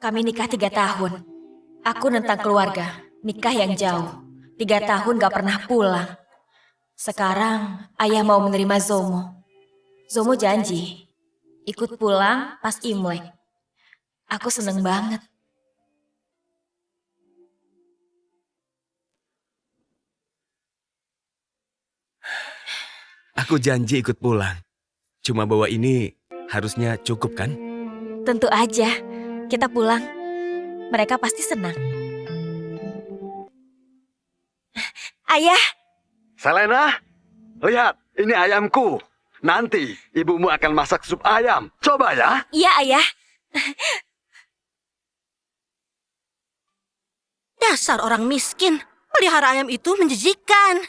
Kami nikah 3 tahun. Aku nentang keluarga, nikah yang jauh. 3 tahun gak pernah pulang. Sekarang ayah mau menerima Zomo. Zomo janji ikut pulang pas Imlek. Aku seneng banget. Aku janji ikut pulang. Cuma bawa ini harusnya cukup kan? Tentu aja, kita pulang. Mereka pasti senang. Ayah, Selena, lihat, ini ayamku. Nanti ibumu akan masak sup ayam. Coba ya. iya ayah. Dasar orang miskin, pelihara ayam itu menjijikan.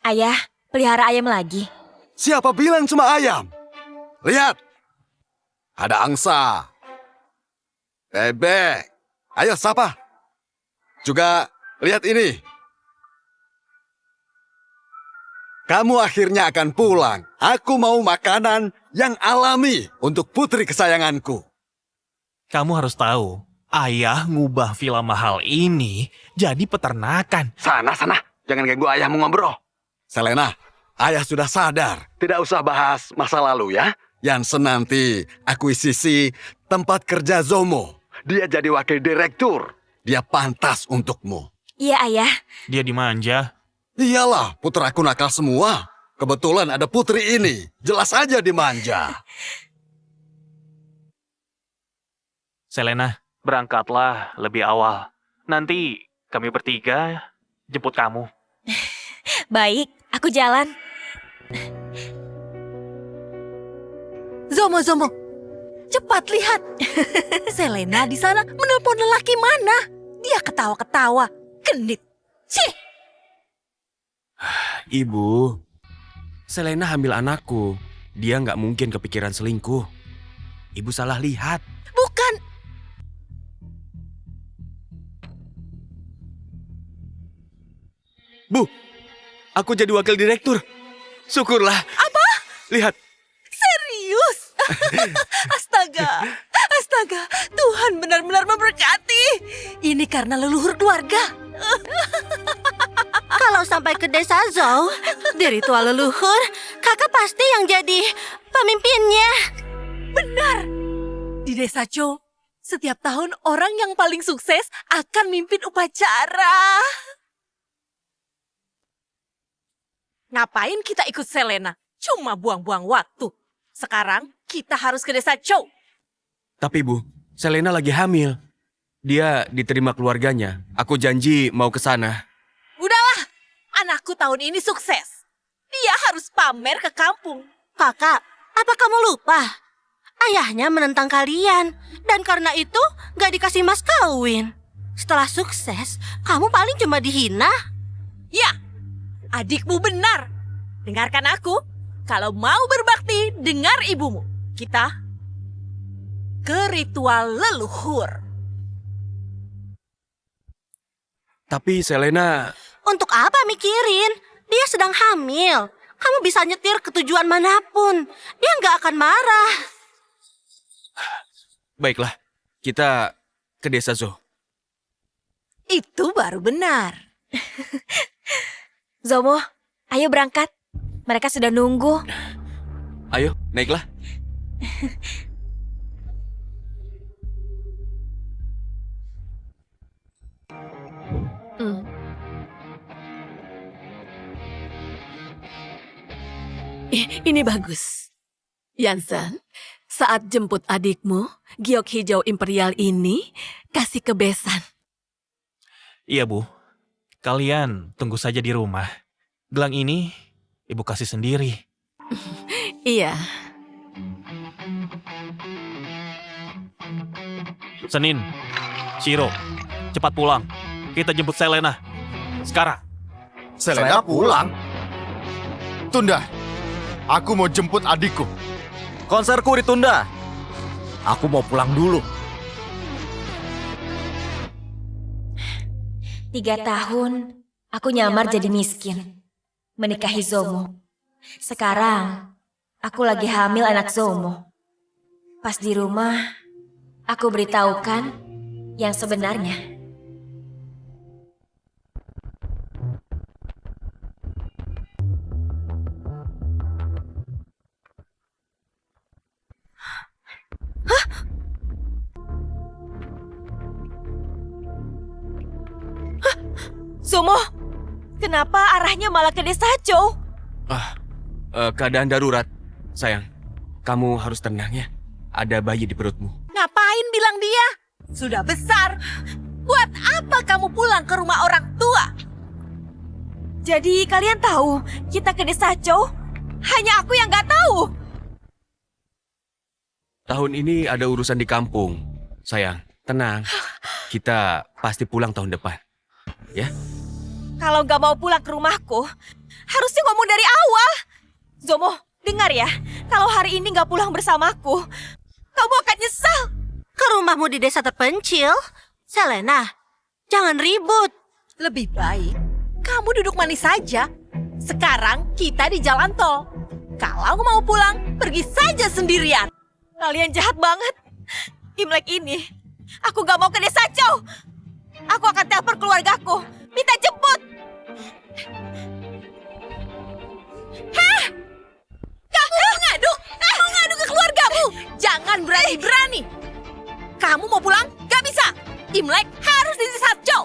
Ayah, pelihara ayam lagi. Siapa bilang cuma ayam? Lihat, ada angsa, bebek. Ayo sapa. Juga lihat ini. Kamu akhirnya akan pulang. Aku mau makanan yang alami untuk putri kesayanganku. Kamu harus tahu, ayah ngubah villa mahal ini jadi peternakan. Sana. Jangan ganggu ayahmu ngobrol. Selena, ayah sudah sadar. Tidak usah bahas masa lalu ya. Jansen nanti akuisisi tempat kerja Zomo. Dia jadi wakil direktur. Dia pantas untukmu. Iya ayah. Dia dimanja. Iyalah, putraku nakal semua. Kebetulan ada putri ini. Jelas aja dimanja. Selena, berangkatlah lebih awal. Nanti kami bertiga jemput kamu. Baik, aku jalan. Zomo, cepat lihat. Selena di sana menelpon lelaki mana? Dia ketawa-ketawa, genit. Cih! Ibu, Selena hamil anakku. Dia nggak mungkin kepikiran selingkuh. Ibu salah lihat. Bukan. Bu, aku jadi wakil direktur. Syukurlah. Apa? Lihat. Serius? Astaga, Tuhan benar-benar memberkati. Ini karena leluhur keluarga. Kalau sampai ke desa Zhou, di ritual leluhur, kakak pasti yang jadi pemimpinnya. Benar. Di desa Zhou, setiap tahun orang yang paling sukses akan mimpin upacara. Ngapain kita ikut Selena? Cuma buang-buang waktu. Sekarang kita harus ke desa Zhou. Tapi Bu, Selena lagi hamil. Dia diterima keluarganya. Aku janji mau ke sana. Udahlah, anakku tahun ini sukses. Dia harus pamer ke kampung. Kakak, apa kamu lupa? Ayahnya menentang kalian. Dan karena itu gak dikasih mas kawin. Setelah sukses, kamu paling cuma dihina. Ya, adikmu benar. Dengarkan aku. Kalau mau berbakti, dengar ibumu. Kita ke ritual leluhur. Tapi Selena... Untuk apa mikirin? Dia sedang hamil. Kamu bisa nyetir ke tujuan manapun. Dia nggak akan marah. Baiklah, kita ke desa Zhou. Itu baru benar. Zomo, ayo berangkat. Mereka sudah nunggu. Ayo, naiklah. Ini bagus. Jansen, saat jemput adikmu, giok hijau imperial ini kasih ke besan. Iya, Bu. Kalian tunggu saja di rumah. Gelang ini Ibu kasih sendiri. Iya. Senin, Shiro, cepat pulang. Kita jemput Selena. Sekarang. Selena pulang? Tunda. Aku mau jemput adikku. Konserku ditunda. Aku mau pulang dulu. 3 tahun, aku nyamar jadi miskin. Menikahi Zomo. Sekarang, aku lagi hamil anak Zomo. Pas di rumah, aku beritahukan yang sebenarnya. Zomo, kenapa arahnya malah ke desa Chow? Keadaan darurat. Sayang, kamu harus tenang ya. Ada bayi di perutmu. Ngapain bilang dia? Sudah besar. Buat apa kamu pulang ke rumah orang tua? Jadi kalian tahu kita ke desa Chow? Hanya aku yang nggak tahu. Tahun ini ada urusan di kampung. Sayang, tenang. Kita pasti pulang tahun depan. Ya? Kalau nggak mau pulang ke rumahku, harusnya ngomong dari awal. Zomo, dengar ya. Kalau hari ini nggak pulang bersamaku, kamu akan nyesal. Ke rumahmu di desa terpencil? Selena, jangan ribut. Lebih baik kamu duduk manis saja. Sekarang kita di jalan tol. Kalau mau pulang, pergi saja sendirian. Kalian jahat banget. Imlek ini, aku nggak mau ke desa Chow. Aku akan telepon keluargaku, minta jemput. Heh! Kamu mau ngadu ke keluargamu. Jangan berani-berani. Kamu mau pulang? Gak bisa. Imlek harus di desa Chow.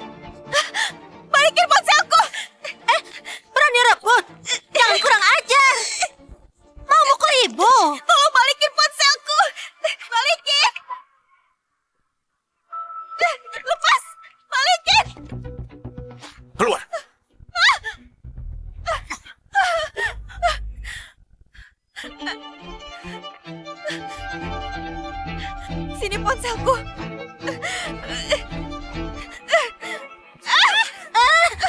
Balikin ponselku. Berani rebut? Jangan kurang ajar. Mau mukul ibu? Tolong balikin ponselku. Balikin. Lepas. Balikin. Keluar. Sini ponselku.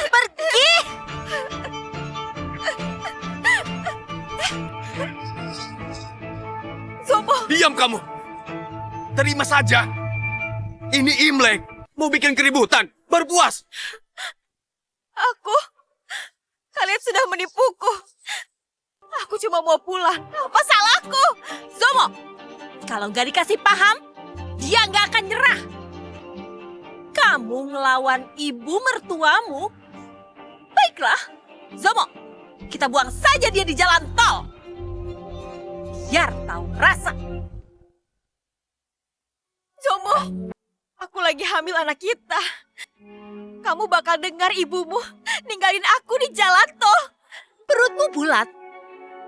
Pergi. Zomo, Diam kamu. Terima saja. Ini Imlek. Mau bikin keributan. Berpuas. Kalian sudah menipuku. Aku cuma mau pulang. Apa salahku? Zomo, kalau gak dikasih paham, dia gak akan nyerah. Kamu ngelawan ibu mertuamu? Baiklah, Zomo, kita buang saja dia di jalan tol. Biar tahu rasa. Zomo, aku lagi hamil anak kita. Kamu bakal dengar ibumu ninggalin aku di jalan tol. Perutmu bulat,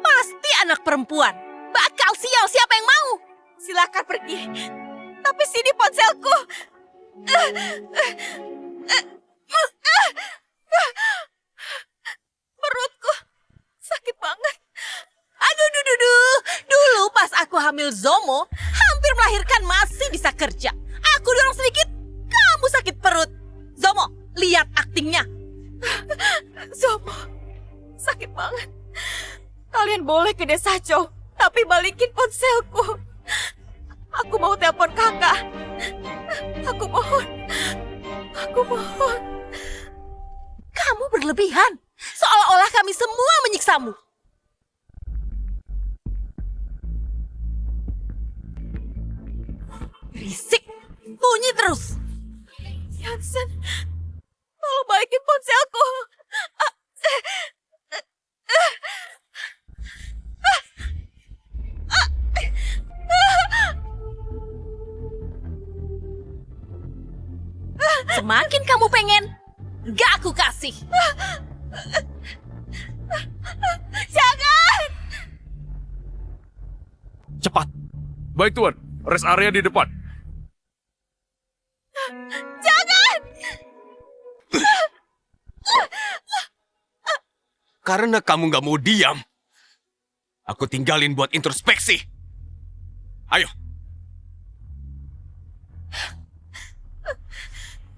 pasti anak perempuan. Bakal sial siapa yang mau. Silakan pergi. Tapi sini ponselku. Perutku sakit banget. Aduh, dulu pas aku hamil Zomo, hampir melahirkan masih bisa kerja. Aku dorong sedikit, kamu sakit perut. Zomo, lihat aktingnya. Zomo, sakit banget. Kalian boleh ke desa Chow, tapi balikin ponselku. Aku mau telepon kakak. Aku mohon. Kamu berlebihan, seolah-olah kami semua menyiksamu. Berisik, bunyi terus. Yansen, tolong balikin ponselku. Semakin kamu pengen, gak aku kasih. Jangan! Cepat. Baik tuan, rest area di depan. Jangan! Karena kamu gak mau diam, aku tinggalin buat introspeksi. Ayo.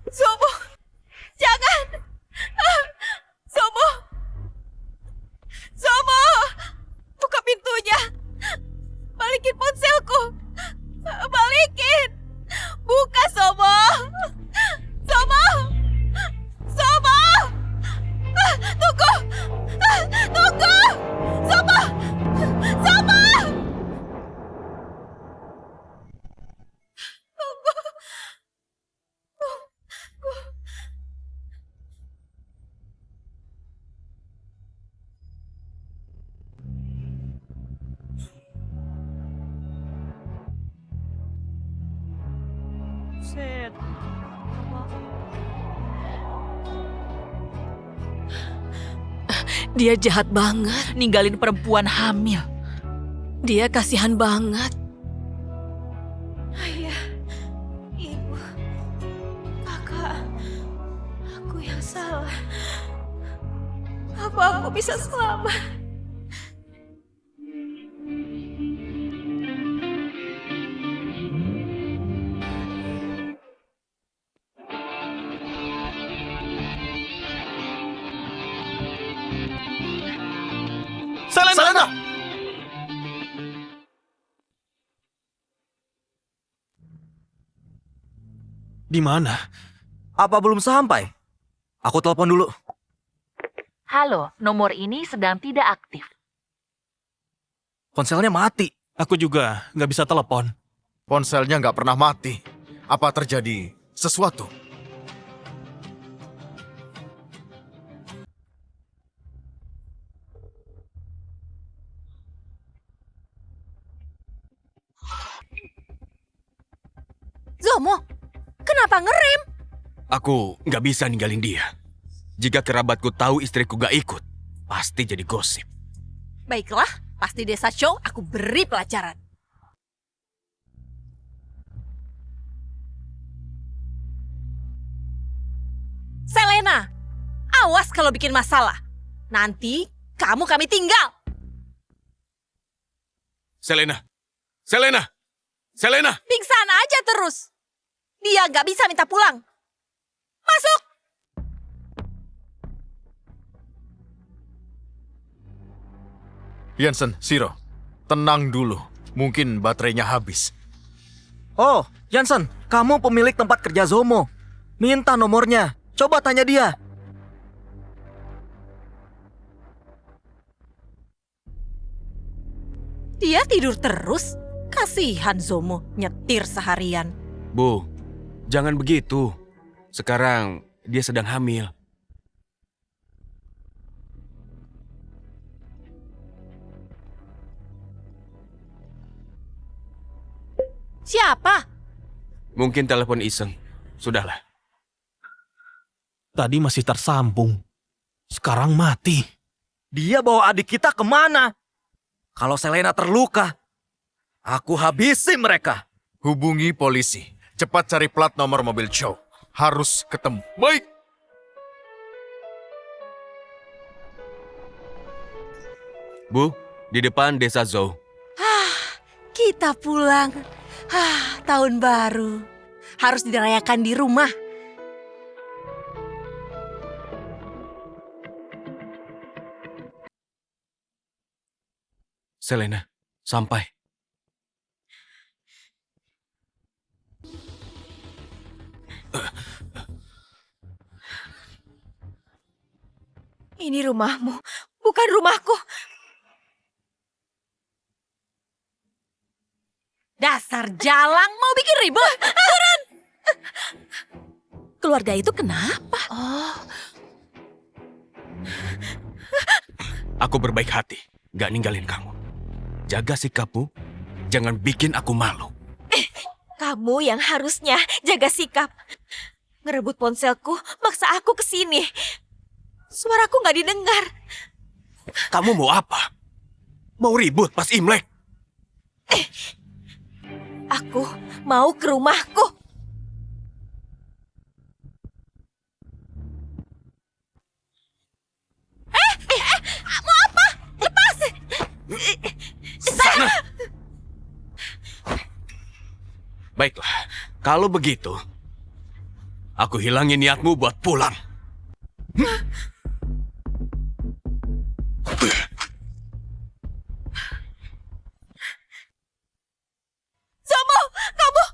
Zomo, jangan! Zomo! Zomo! Buka pintunya! Balikin ponselku! Balikin! Buka, Zomo! Zomo! Zomo! Tunggu! Tunggu! Zomo! Dia jahat banget. Ninggalin perempuan hamil. Dia kasihan banget. Ayah, ibu, kakak, aku yang salah. Apa aku bisa selamat? Selena! Di mana? Apa belum sampai? Aku telepon dulu. Halo, nomor ini sedang tidak aktif. Ponselnya mati. Aku juga nggak bisa telepon. Ponselnya nggak pernah mati. Apa terjadi sesuatu? Zomo, kenapa ngerem? Aku nggak bisa ninggalin dia. Jika kerabatku tahu istriku gak ikut, pasti jadi gosip. Baiklah, pasti desa Chow aku beri pelajaran. Selena, awas kalau bikin masalah. Nanti kamu kami tinggal. Selena! Selena! Selena! Pingsan aja terus. Dia nggak bisa minta pulang. Masuk! Yansen, Shiro, tenang dulu. Mungkin baterainya habis. Oh, Jansen, kamu pemilik tempat kerja Zomo. Minta nomornya. Coba tanya dia. Dia tidur terus. Kasihan Zomo nyetir seharian. Bu, jangan begitu. Sekarang dia sedang hamil. Siapa? Mungkin telepon iseng. Sudahlah. Tadi masih tersambung. Sekarang mati. Dia bawa adik kita kemana? Kalau Selena terluka, aku habisi mereka. Hubungi polisi. Cepat cari plat nomor mobil Chow. Harus ketemu. Baik. Bu, di depan desa Zhou. Kita pulang. Tahun baru. Harus dirayakan di rumah. Selena, sampai. Ini rumahmu, bukan rumahku. Dasar jalang mau bikin ribut. Turun. Keluarga itu kenapa? Aku berbaik hati, gak ninggalin kamu. Jaga sikapmu, jangan bikin aku malu. Kamu yang harusnya jaga sikap. Ngerebut ponselku, maksa aku ke sini. Suaraku nggak didengar. Kamu mau apa? Mau ribut pas Imlek? Aku mau ke rumahku. Mau apa? Lepas. Sana! Baiklah, kalau begitu, aku hilangin niatmu buat pulang. Zomo, kamu.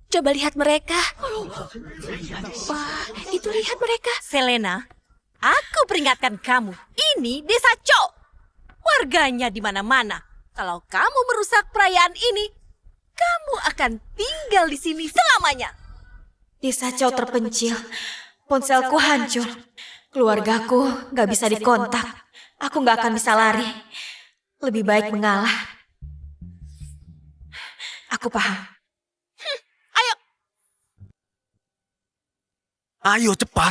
Coba lihat mereka. Wah, itu lihat mereka. Selena, aku peringatkan kamu. Ini desa Chow. Warganya di mana-mana. Kalau kamu merusak perayaan ini, kamu akan tinggal di sini selamanya. Desa Chow terpencil. Ponselku hancur. Keluargaku nggak bisa dikontak. Aku nggak akan bisa lari. Lebih baik mengalah. Aku paham. Ayo, Ayo cepat.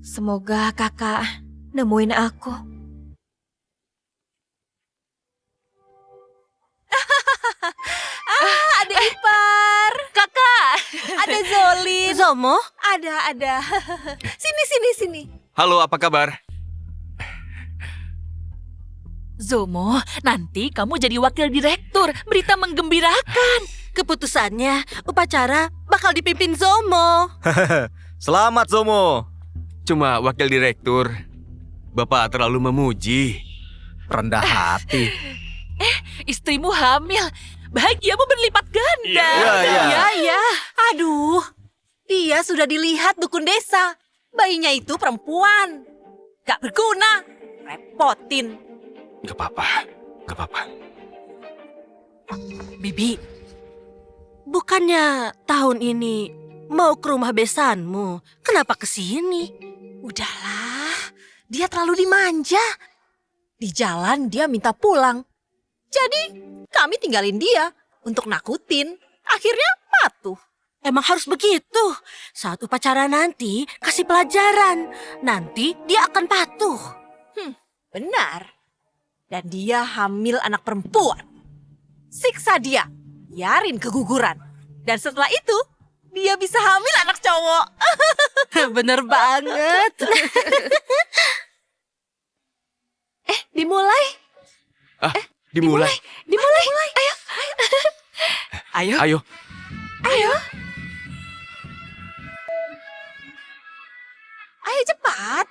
Semoga kakak nemuin aku. Ada ipar. Kakak. Ada Zolin. Zomo? Ada. Sini. Halo, apa kabar? Zomo, nanti kamu jadi wakil direktur. Berita menggembirakan. Keputusannya, upacara bakal dipimpin Zomo. Selamat, Zomo. Cuma wakil direktur. Bapak terlalu memuji. Rendah hati. Istrimu hamil. Bahagiamu berlipat ganda. Iya. Aduh, dia sudah dilihat dukun desa. Bayinya itu perempuan. Gak berguna. Repotin. Gak apa-apa. Bibi, bukannya tahun ini mau ke rumah besanmu? Kenapa ke sini? Udahlah, dia terlalu dimanja. Di jalan dia minta pulang. Jadi kami tinggalin dia untuk nakutin. Akhirnya patuh. Emang harus begitu. Saat upacara nanti kasih pelajaran. Nanti dia akan patuh. Benar. Dan dia hamil anak perempuan. Siksa dia. Biarin keguguran. Dan setelah itu dia bisa hamil anak cowok. Bener banget. Dimulai. Dimulai. Ayo. Ayo. Ayo cepat.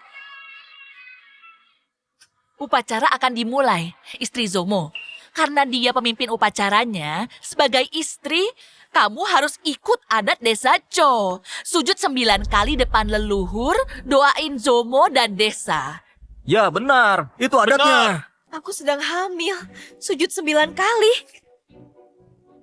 Upacara akan dimulai, istri Zomo. Karena dia pemimpin upacaranya, sebagai istri, kamu harus ikut adat desa Cho. Sujud 9 kali depan leluhur, doain Zomo dan desa. Ya benar, itu adatnya. Aku sedang hamil. Sujud 9 kali.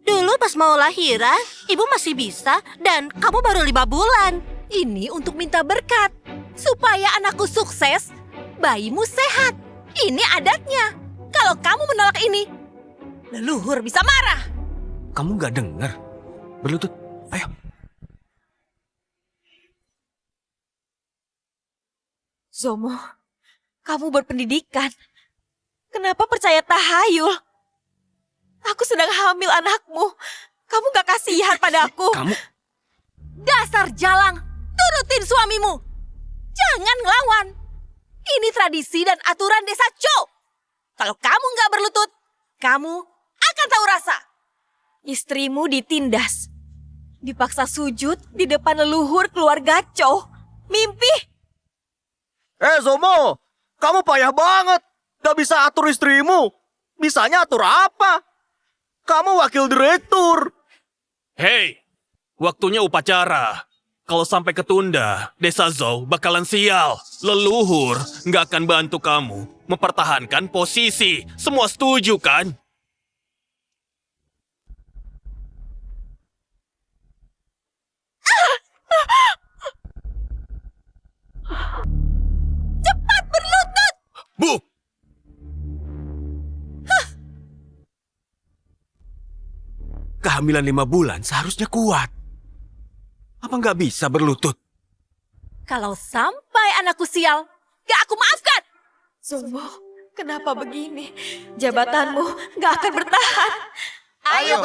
Dulu pas mau lahiran, ibu masih bisa dan kamu baru 5 bulan. Ini untuk minta berkat. Supaya anakku sukses, bayimu sehat. Ini adatnya. Kalau kamu menolak ini, leluhur bisa marah. Kamu gak dengar? Berlutut. Ayo. Zomo, kamu berpendidikan. Kenapa percaya tahayul? Aku sedang hamil anakmu. Kamu gak kasihan padaku. Kamu... Dasar jalang, turutin suamimu. Jangan ngelawan. Ini tradisi dan aturan desa Cho. Kalau kamu gak berlutut, kamu akan tahu rasa. Istrimu ditindas. Dipaksa sujud di depan leluhur keluarga Cho. Mimpi. Zomo, kamu payah banget. Gak bisa atur istrimu. Bisanya atur apa? Kamu wakil direktur. Hei, waktunya upacara. Kalau sampai ketunda, desa Zhou bakalan sial. Leluhur nggak akan bantu kamu mempertahankan posisi. Semua setuju kan? Cepat berlutut. Bu! Kehamilan 5 bulan seharusnya kuat. Apa nggak bisa berlutut? Kalau sampai anakku sial, gak aku maafkan. Zomo, kenapa begini? Jabatanmu gak akan bertahan. Ayo.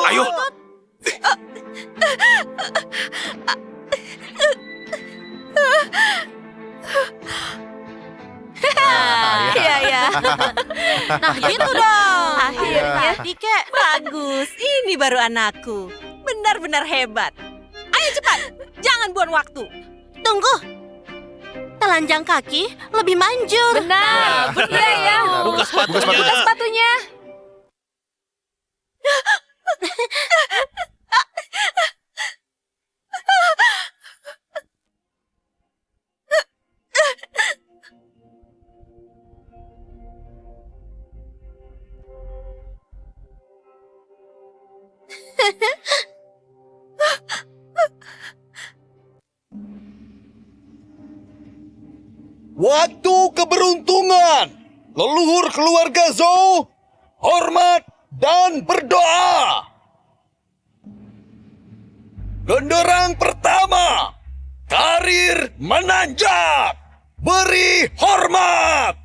Ayo. Iya. Nah gitu dong. Akhirnya Dike. Bagus, ini baru anakku. Benar-benar hebat. Ayo cepat, jangan buang waktu. Tunggu. Telanjang kaki lebih manjur. Benar, benar ya. Buka sepatunya. Buka sepatunya. Waktu keberuntungan. Leluhur keluarga Zhou, hormat dan berdoa. Genderang pertama, karir menanjak, beri hormat.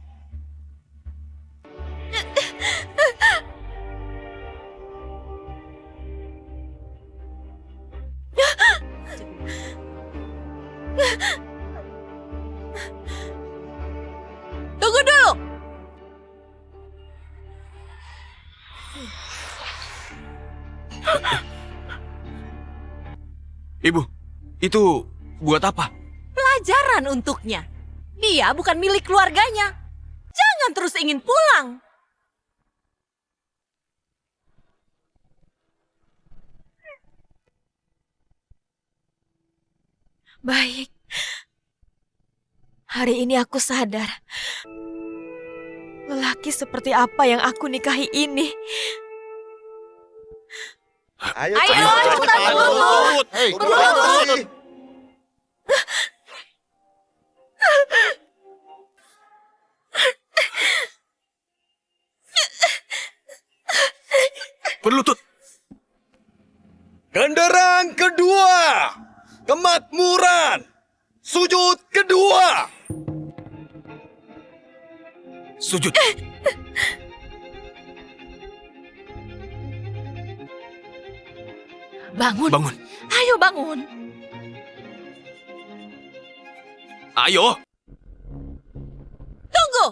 Tunggu dulu. Ibu, itu buat apa? Pelajaran untuknya. Dia bukan milik keluarganya. Jangan terus ingin pulang. Baik. Hari ini aku sadar. Lelaki seperti apa yang aku nikahi ini? Ayo, cepetan, Lutut. Hei, Lutut. Berlutut. Genderang kedua, kemakmuran, sujud kedua. Sujud. Bangun. Bangun. Ayo bangun. Ayo. Tunggu.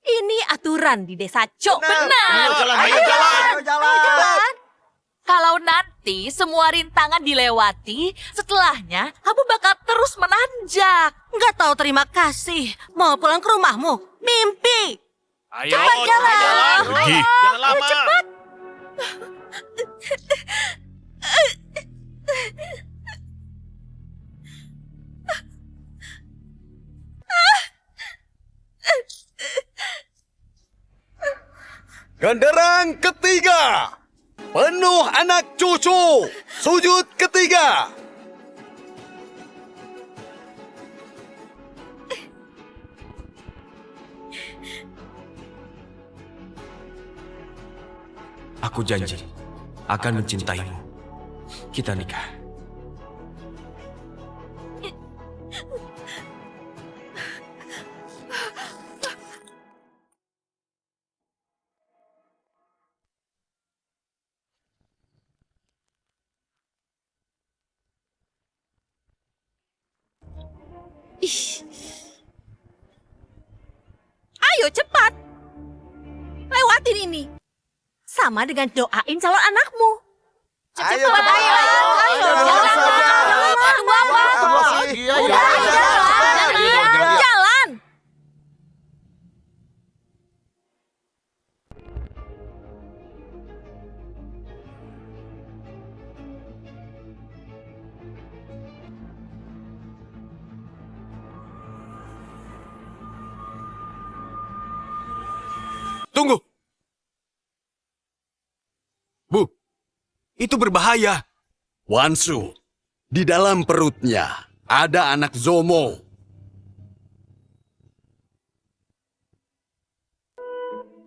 Ini aturan di desa Cok. Benar. Ayo jalan. Kalau nanti semua rintangan dilewati, setelahnya kamu bakal terus menanjak. Nggak tahu terima kasih. Mau pulang ke rumahmu. Mimpi. Ayo, Cepat jalan. Pergi. Jangan lama. cepat. Genderang ketiga, penuh anak cucu, sujud ketiga. Aku janji akan mencintaimu. Kita nikah. Ayo cepat. Lewatin ini. Sama dengan doain calon anakmu. Ayo, Cepat. cepat. Ayo. Jalan saja. Tunggu apa? Udah, Jalan. Tunggu. Bu, itu berbahaya. Wansu, di dalam perutnya ada anak Zomo.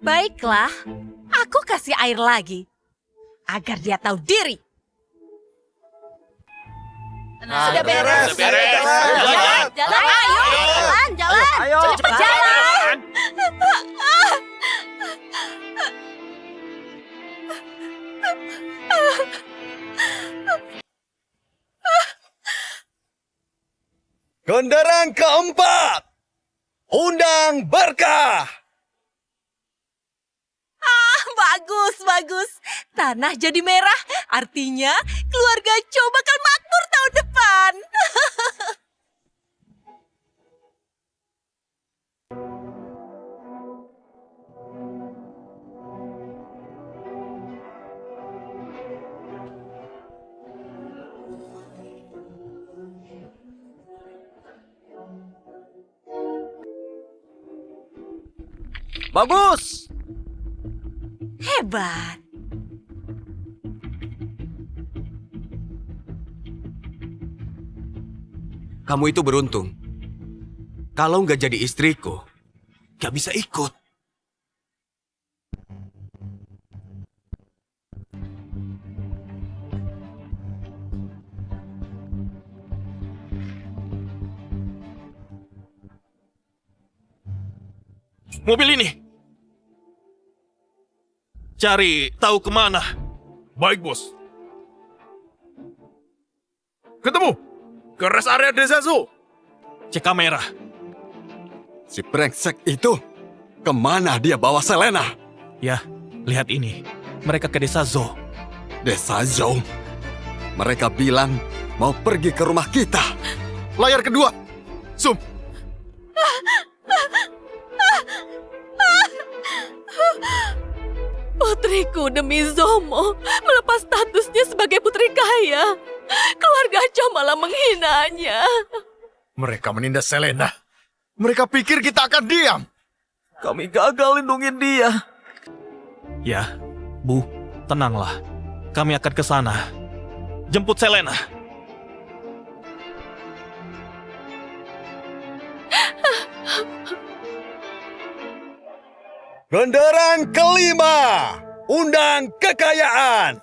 Baiklah, aku kasih air lagi. Agar dia tahu diri. Sudah beres. Sudah beres. Jalan. Jalan. Ayo, jalan. Ayo. Cepat jalan. Genderang keempat, undang berkah. Bagus, bagus. Tanah jadi merah, artinya keluarga Cho bakal makmur tahun depan. Bagus. Hebat. kamu itu beruntung. Kalau nggak jadi istriku, nggak bisa ikut. Mobil ini. Cari tahu kemana. Baik, bos. Ketemu. Ke rest area Desa Zoo. Cek kamera. Si brengsek itu, kemana dia bawa Selena? Ya, lihat ini. Mereka ke Desa Zoo. Desa Zoo. Mereka bilang mau pergi ke rumah kita. Layar kedua. Zoom. Putriku demi Zomo melepas statusnya sebagai putri kaya. Keluarga Cho malah menghinanya. Mereka menindas Selena. Mereka pikir kita akan diam. Kami gagal lindungin dia. Ya, Bu, tenanglah. Kami akan ke sana. Jemput Selena. Genderang kelima, undang kekayaan.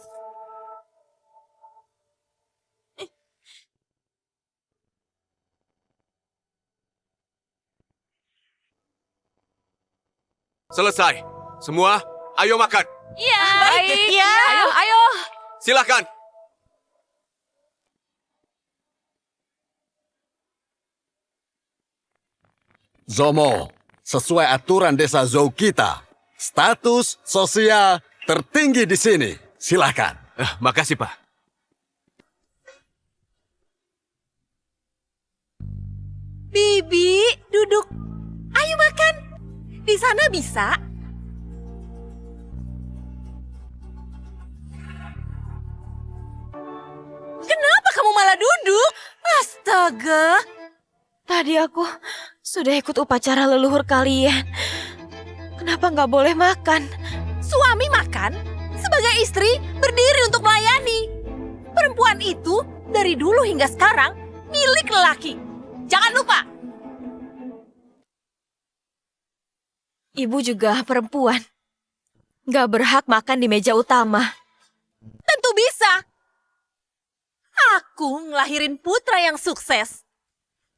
Selesai. Semua, ayo makan. Iya. Baik, ya. Ayo. Silakan. Zomo, sesuai aturan Desa Zoo kita, status sosial tertinggi di sini. Silakan. Makasih, Pak. Bibi, duduk. Ayo makan. Di sana bisa. Kenapa kamu malah duduk? Astaga. Tadi aku sudah ikut upacara leluhur kalian. Kenapa nggak boleh makan? Suami makan, sebagai istri berdiri untuk melayani. Perempuan itu dari dulu hingga sekarang milik lelaki. Jangan lupa. Ibu juga perempuan. Nggak berhak makan di meja utama. Tentu bisa. Aku ngelahirin putra yang sukses.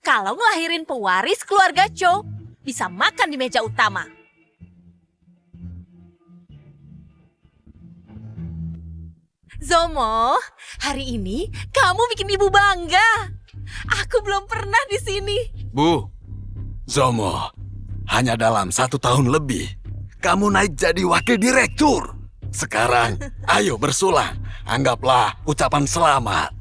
Kalau ngelahirin pewaris keluarga Cho, bisa makan di meja utama. Zomo, hari ini kamu bikin ibu bangga. Aku belum pernah di sini. Bu, Zomo, hanya dalam 1 tahun lebih, kamu naik jadi wakil direktur. Sekarang, ayo bersulang. Anggaplah ucapan selamat.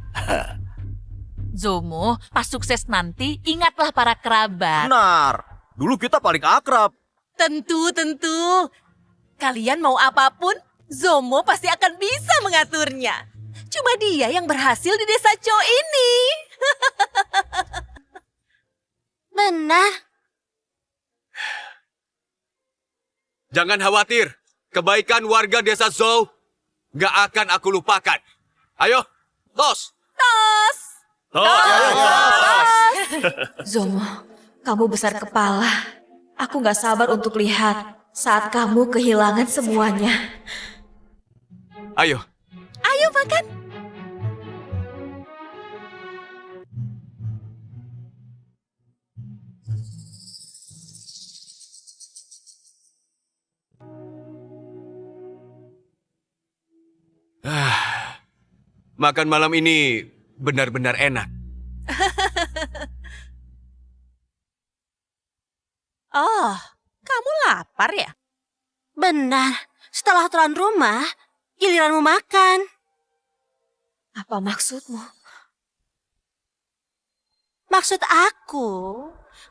Zomo, pas sukses nanti ingatlah para kerabat. Benar. Dulu kita paling akrab. Tentu. Kalian mau apapun, Zomo pasti akan bisa mengaturnya. Cuma dia yang berhasil di Desa Cho ini. Benar. jangan khawatir. Kebaikan warga Desa Zoo nggak akan aku lupakan. Ayo, tos! Tos. Zomo, kamu besar kepala. Aku nggak sabar untuk lihat saat kamu kehilangan semuanya. Ayo, Ayo makan. makan malam ini benar-benar enak. Oh, kamu lapar ya? Benar. Setelah tuan rumah, giliranmu makan. Apa maksudmu? Maksud aku,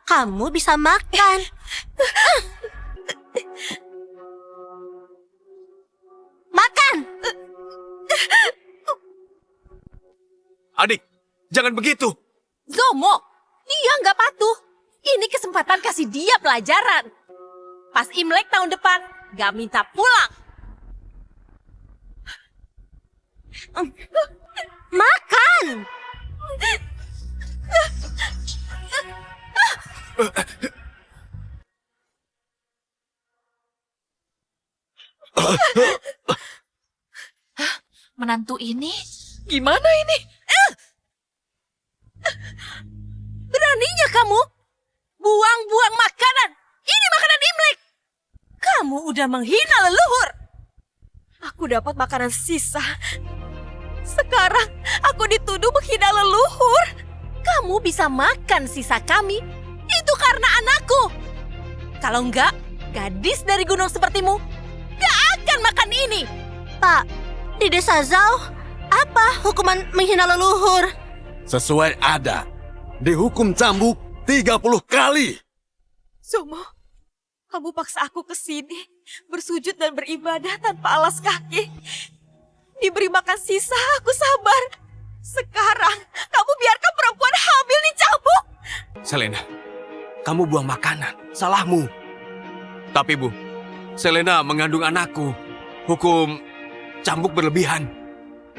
kamu bisa makan. Makan! Adik, jangan begitu. Zomo, dia nggak patuh. Ini kesempatan kasih dia pelajaran. Pas Imlek tahun depan, nggak minta pulang. Makan! menantu ini? Gimana ini? Beraninya kamu buang-buang makanan. Ini makanan Imlek. Kamu udah menghina leluhur. Aku dapat makanan sisa. Sekarang aku dituduh menghina leluhur. Kamu bisa makan sisa kami. Itu karena anakku. Kalau enggak, gadis dari gunung sepertimu gak akan makan ini. Pak, di desa Zhao, apa hukuman menghina leluhur? Sesuai adat, dihukum cambuk 30 kali. Zomo, kamu paksa aku ke sini, bersujud dan beribadah tanpa alas kaki. Diberi makan sisa, aku sabar. Sekarang, kamu biarkan perempuan hamil dicambuk. Selena, kamu buang makanan. Salahmu. Tapi Bu, Selena mengandung anakku. Hukum cambuk berlebihan.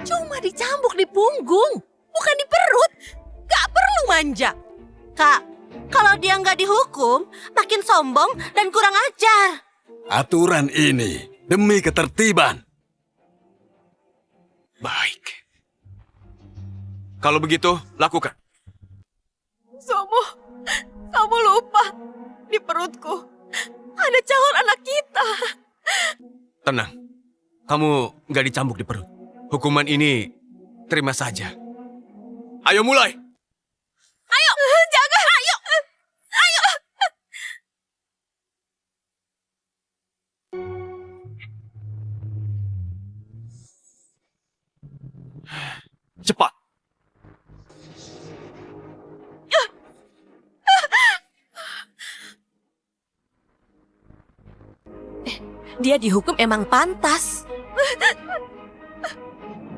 Cuma dicambuk di punggung, bukan di perut. Gak perlu manja. Kak, kalau dia nggak dihukum, makin sombong dan kurang ajar. Aturan ini demi ketertiban. Baik. Kalau begitu, lakukan. Zomo, kamu lupa. Di perutku ada calon anak kita. Tenang. Kamu nggak dicambuk di perut. Hukuman ini terima saja. Ayo mulai. Ayo, jangan. Ayo. Cepat. Dia dihukum emang pantas.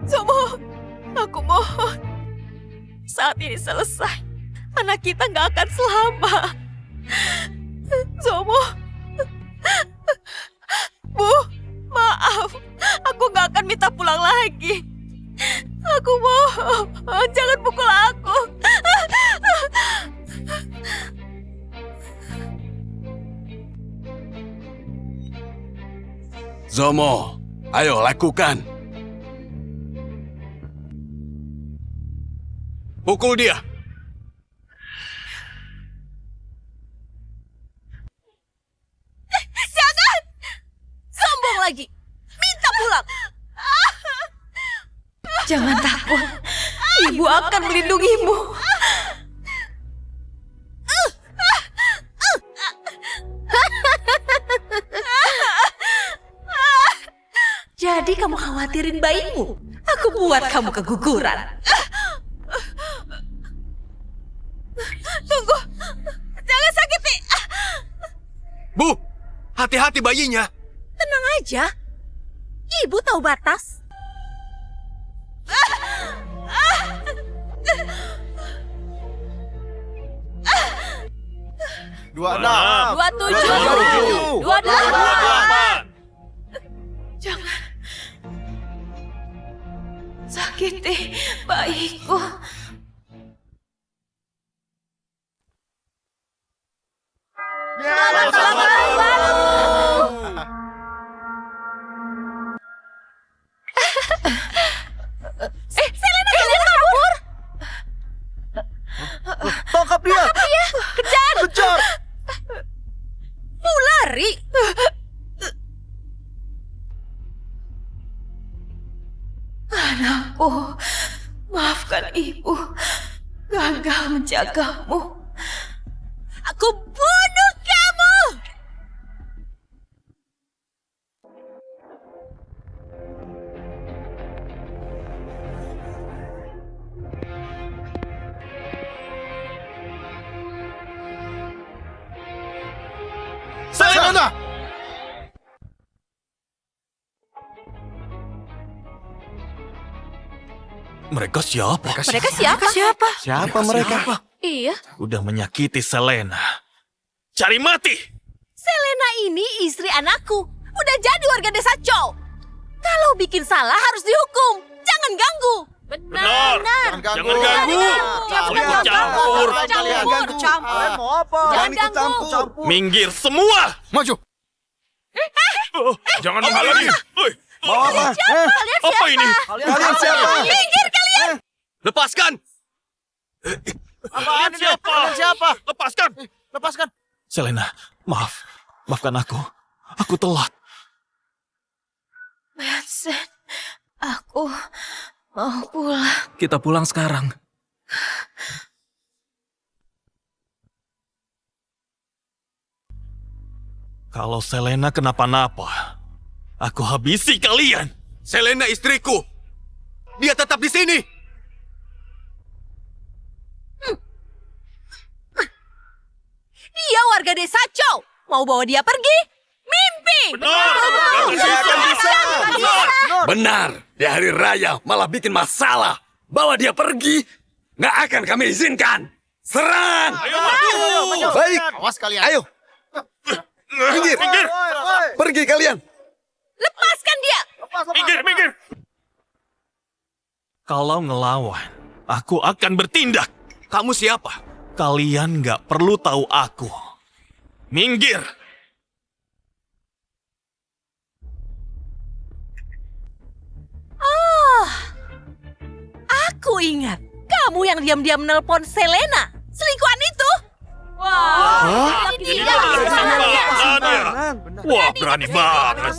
Zomo, aku mohon. Saat ini selesai, anak kita nggak akan selamat. Zomo. Bu, maaf. Aku nggak akan minta pulang lagi. Aku mohon, jangan pukul aku. Zomo, ayo lakukan. Pukul dia. Jangan! Sombong lagi. Minta pulang. Jangan takut. Ibu akan melindungimu. Jadi kamu khawatirin bayimu? Aku buat kamu keguguran. Tunggu. Jangan sakiti. Bu, hati-hati bayinya. Tenang aja. Ibu tahu batas. 26, 27, 28. Jangan sakiti bayiku. Tangkap dia! Kejar! Mau lari? Anakku, maafkan ibu. Gagal menjagamu. Aku bunuh kamu! Selena! Mereka siapa? Mereka siapa? Siapa mereka? Iya, Udah menyakiti Selena. Cari mati! Selena ini istri anakku. Udah jadi warga desa Chow. Kalau bikin salah harus dihukum. Jangan ganggu. Benar! Jangan Jangan ganggu! Jangan ikut campur! Kalian mau apa? Jangan ikut campur. Minggir semua! Maju! Jangan menghalangi! Mau apa? Apa Apa ini? Kalian siapa? Minggir kalian! Lepaskan! Apaan ini? Siapa? Kalian siapa? Lepaskan! Lepaskan. Selena, maafkan aku. Aku telat. Vincent, aku mau pulang. Kita pulang sekarang. Kalau Selena kenapa-napa, aku habisi kalian. Selena istriku! Dia tetap di sini! Dia warga desa Chow. Mau bawa dia pergi? Mimpi! Benar, di hari raya malah bikin masalah. Bawa dia pergi, nggak akan kami izinkan. Serang! Baik, Awas kalian. ayo. Minggir, pergi kalian. Lepaskan dia! Minggir. Kalau ngelawan, aku akan bertindak. Kamu siapa? Kalian nggak perlu tahu aku. Minggir! Aku ingat. Kamu yang diam-diam nelpon Selena. Selingkuhan itu. Wah, berani banget.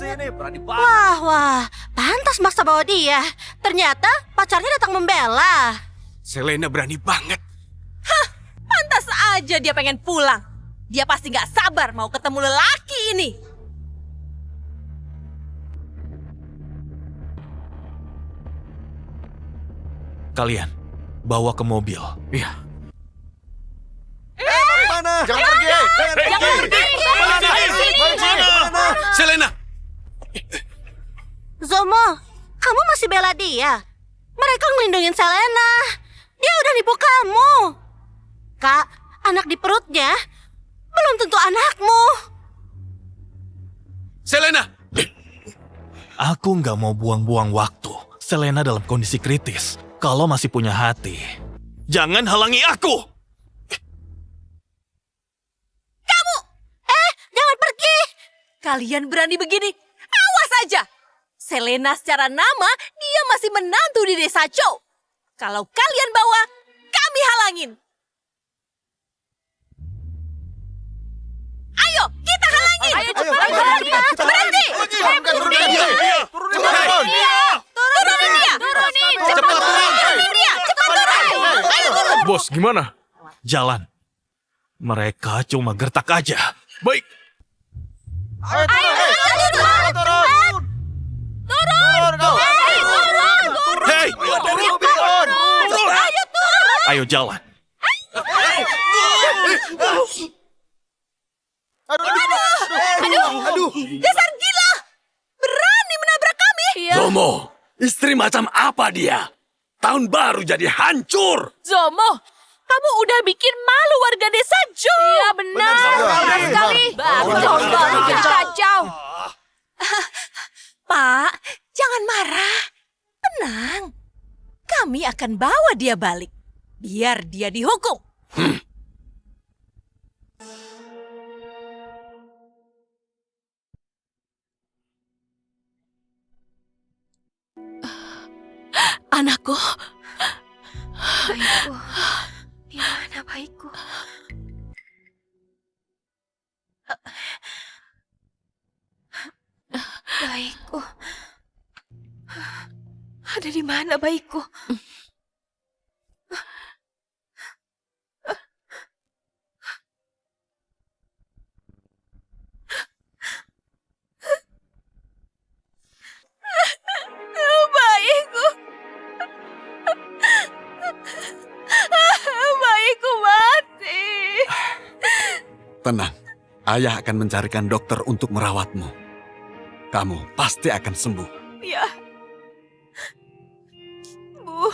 Wah. Pantas maksa bawa dia. Ternyata pacarnya datang membela. Selena berani banget. Pantas aja dia pengen pulang. Dia pasti gak sabar mau ketemu lelaki ini. Kalian, bawa ke mobil. Iya. Mana? Jangan pergi. Jangan pergi. Selena! Zomo, kamu masih bela dia? Mereka ngelindungin Selena. Dia udah nipu kamu. Kak, anak di perutnya belum tentu anakmu. Selena! Aku nggak mau buang-buang waktu. Selena dalam kondisi kritis. Kalau masih punya hati, jangan halangi aku! Jangan pergi. Kalian berani begini? Awas aja. Selena secara nama, dia masih menantu di desa Chow. Kalau kalian bawa, kami halangin. Ayo, kita halangin. Ayo, cepat. Berhenti. Turunin dia. Turunin dia. Cepat turunin dia. Cepat turun. Ayo turun. Bos, gimana? Jalan. Mereka cuma gertak aja. Baik. Hei! Ayo jalan. Aduh, Dasar gila. Berani menabrak kami. Zomo, istri macam apa dia? Tahun baru jadi hancur. Zomo, kamu udah bikin malu warga desa Jo. Iya benar. Benar sekali. Baru coba bikin kacau. Pak, jangan marah. Tenang. Kami akan bawa dia balik. Biar dia dihukum. Anakku, Baikku, di mana baikku? Baikku, ada di mana baikku? Baikku. Baikku mati. Tenang, ayah akan mencarikan dokter untuk merawatmu. Kamu pasti akan sembuh. Ya. Bu.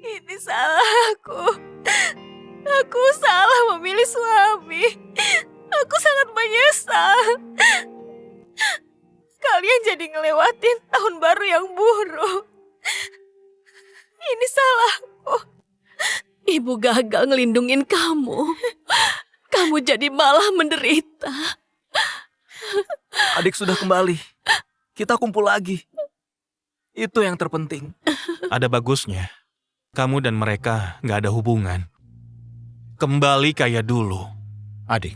Ini salahku. Aku salah memilih suami. Aku sangat menyesal. Kalian jadi ngelewatin tahun baru yang buruk. Ini salahku. ibu gagal ngelindungin kamu. Kamu jadi malah menderita. Adik sudah kembali. Kita kumpul lagi. Itu yang terpenting. Ada bagusnya. Kamu dan mereka nggak ada hubungan. Kembali kayak dulu. Adik,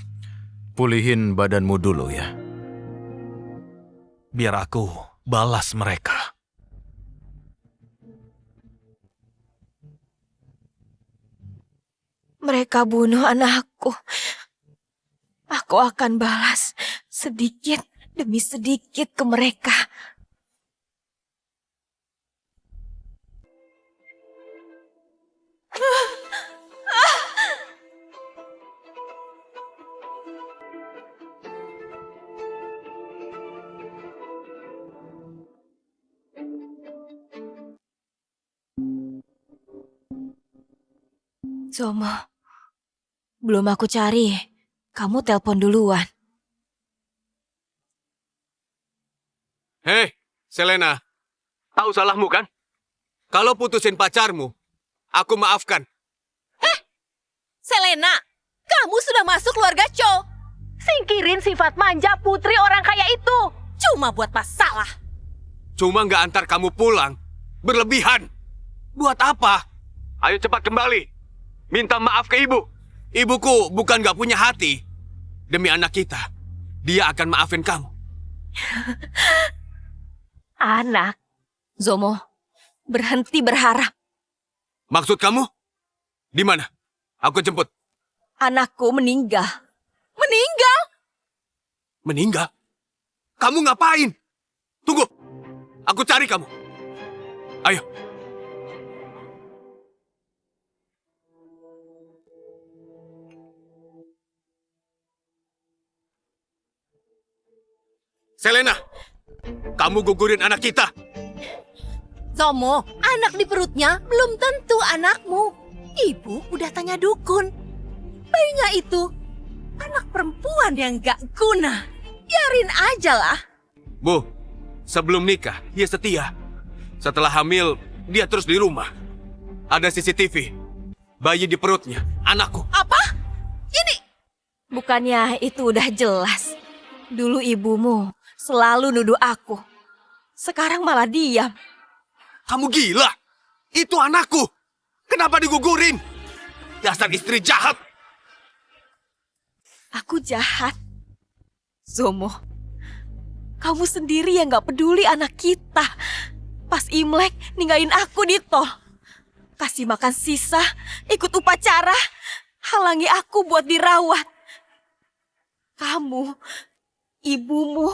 pulihin badanmu dulu ya. Biar aku balas mereka. Mereka bunuh anakku. Aku akan balas sedikit demi sedikit ke mereka. Zomo, belum aku cari. Kamu telepon duluan. Hei, Selena. Tahu salahmu kan? Kalau putusin pacarmu, aku maafkan. Selena, kamu sudah masuk keluarga Cho. Singkirin sifat manja putri orang kaya itu. Cuma buat masalah. Cuma nggak antar kamu pulang. Berlebihan. Buat apa? Ayo cepat kembali. Minta maaf ke ibu. Ibuku bukan nggak punya hati. Demi anak kita, dia akan maafin kamu. Anak. Zomo, berhenti berharap. Maksud kamu? Di mana? Aku jemput. Anakku meninggal. Meninggal? Meninggal? Kamu ngapain? Tunggu. Aku cari kamu. Ayo. Selena, kamu gugurin anak kita. Zomo, anak di perutnya belum tentu anakmu. Ibu udah tanya dukun. Bayinya itu anak perempuan yang gak guna. Biarin aja lah. Bu, sebelum nikah, dia setia. Setelah hamil, dia terus di rumah. Ada CCTV. Bayi di perutnya, anakku. Apa? Ini... Bukannya itu udah jelas. Dulu ibumu selalu nuduh aku. Sekarang malah diam. Kamu gila? Itu anakku. Kenapa digugurin? Dasar istri jahat. Aku jahat. Zomo, kamu sendiri yang gak peduli anak kita. Pas Imlek ninggalin aku di tol. Kasih makan sisa, ikut upacara. Halangi aku buat dirawat. Kamu, ibumu,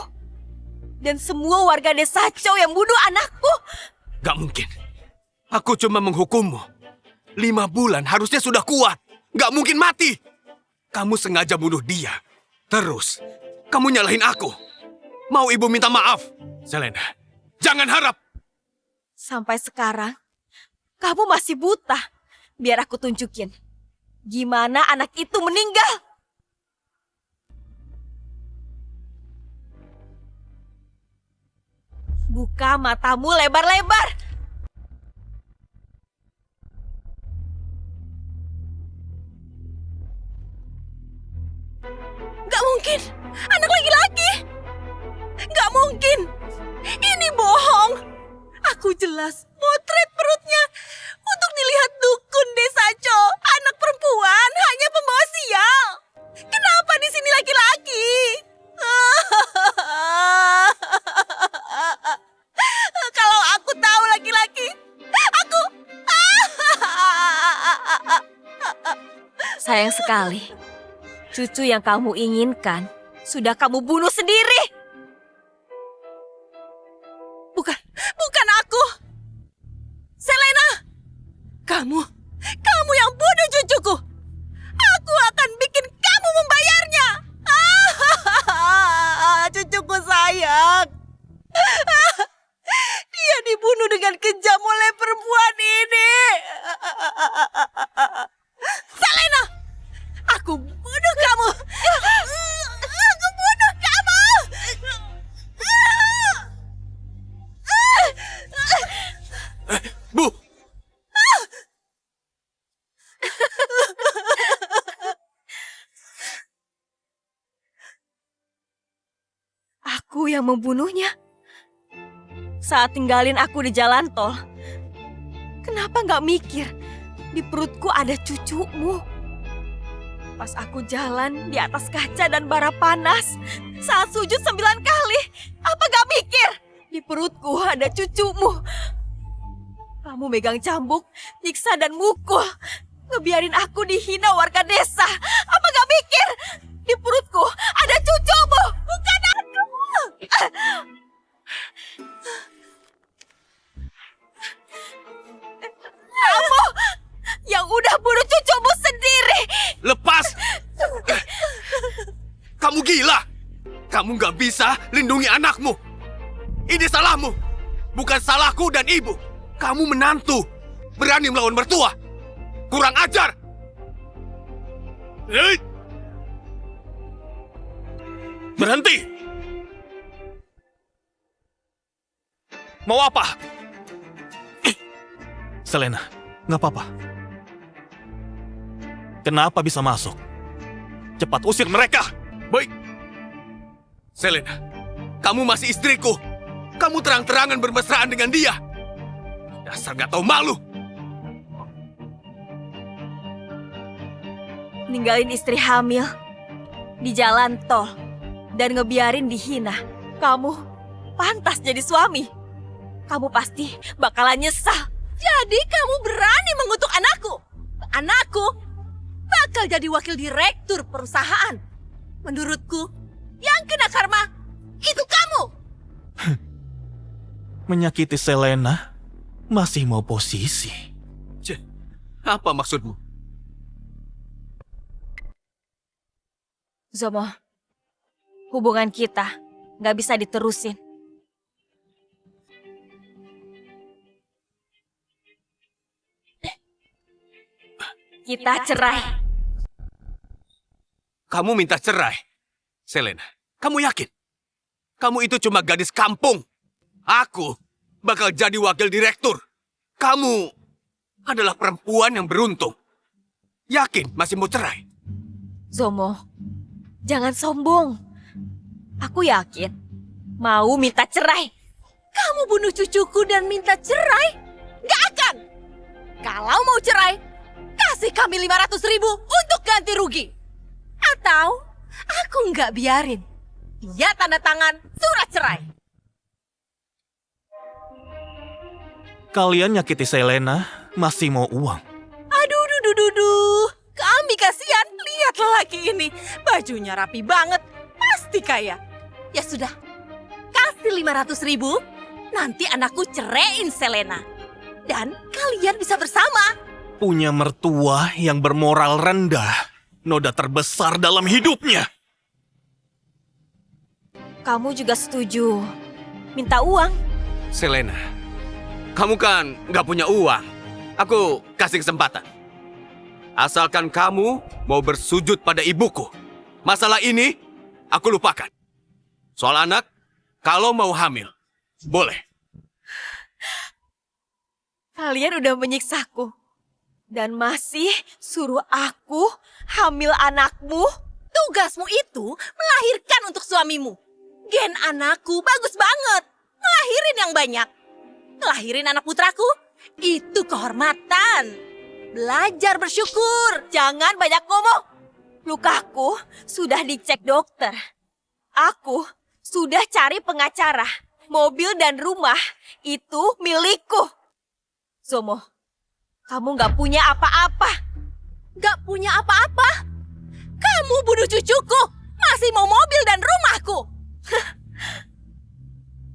dan semua warga desa Chow yang bunuh anakku. Gak mungkin. Aku cuma menghukummu. 5 bulan harusnya sudah kuat. Gak mungkin mati. Kamu sengaja bunuh dia. Terus, kamu nyalahin aku. Mau ibu minta maaf? Selena, jangan harap. Sampai sekarang, kamu masih buta. Biar aku tunjukin. Gimana anak itu meninggal. Buka matamu lebar-lebar. Gak mungkin. Anak laki-laki. Gak mungkin. Ini bohong. Aku jelas potret perutnya untuk dilihat dukun desa Cho. Anak perempuan hanya pembawa sial. Kenapa di sini laki-laki? Kalau aku tahu laki-laki, aku... Sayang sekali. Cucu yang kamu inginkan sudah kamu bunuh sendiri. Bukan aku. Selena, kamu yang bunuh cucuku. Aku akan bikin kamu membayarnya. Cucuku sayang. Dia dibunuh dengan kejam oleh perempuan ini. Selena, aku bunuh kamu. Aku bunuh kamu. Bu, Aku yang membunuhnya. saat tinggalin aku di jalan tol, kenapa nggak mikir di perutku ada cucumu? Pas aku jalan di atas kaca dan bara panas saat sujud 9 kali, apa gak mikir di perutku ada cucumu? Kamu megang cambuk, nyiksa dan mukul, ngebiarin aku dihina warga desa. Apa gak mikir di perutku ada cucumu, bukan aku? Kamu yang udah bunuh cucumu sendiri. Lepas! Kamu gila! Kamu gak bisa lindungi anakmu. Ini salahmu. Bukan salahku dan ibu. Kamu menantu. Berani melawan mertua. Kurang ajar! Berhenti! Mau apa? Selena, nggak apa-apa. Kenapa bisa masuk? Cepat usir mereka! Baik. Selena, kamu masih istriku. Kamu terang-terangan bermesraan dengan dia. Dasar gak tahu malu. Ninggalin istri hamil di jalan tol dan ngebiarin dihina. Kamu pantas jadi suami. Kamu pasti bakalan nyesal. Jadi kamu berani mengutuk anakku? Anakku bakal jadi wakil direktur perusahaan. Menurutku, yang kena karma itu kamu. Menyakiti Selena, masih mau posisi. Cih, apa maksudmu? Zomo, hubungan kita gak bisa diterusin. Kita cerai. Kamu minta cerai? Selena, kamu yakin? Kamu itu cuma gadis kampung. Aku bakal jadi wakil direktur. Kamu adalah perempuan yang beruntung. Yakin masih mau cerai? Zomo, jangan sombong. Aku yakin mau minta cerai. Kamu bunuh cucuku dan minta cerai? Gak akan. Kalau mau cerai, kasih kami 500.000 untuk ganti rugi. Atau aku nggak biarin dia tanda tangan surat cerai. Kalian nyakiti Selena, masih mau uang. Aduh, kami kasihan. Lihat lelaki ini, bajunya rapi banget, pasti kaya. Ya sudah, kasih 500.000, nanti anakku ceraiin Selena. Dan kalian bisa bersama. Punya mertua yang bermoral rendah, noda terbesar dalam hidupnya. Kamu juga setuju minta uang? Selena, kamu kan gak punya uang. Aku kasih kesempatan. Asalkan kamu mau bersujud pada ibuku. Masalah ini aku lupakan. Soal anak, kalau mau hamil, boleh. Kalian udah menyiksaku. Dan masih suruh aku hamil anakmu? Tugasmu itu melahirkan untuk suamimu. Gen anakku bagus banget. Ngelahirin yang banyak. Ngelahirin anak putraku, itu kehormatan. Belajar bersyukur. Jangan banyak ngomong. Lukaku sudah dicek dokter. Aku sudah cari pengacara. Mobil dan rumah itu milikku. Zomo, kamu gak punya apa-apa. Gak punya apa-apa? Kamu bunuh cucuku, masih mau mobil dan rumahku.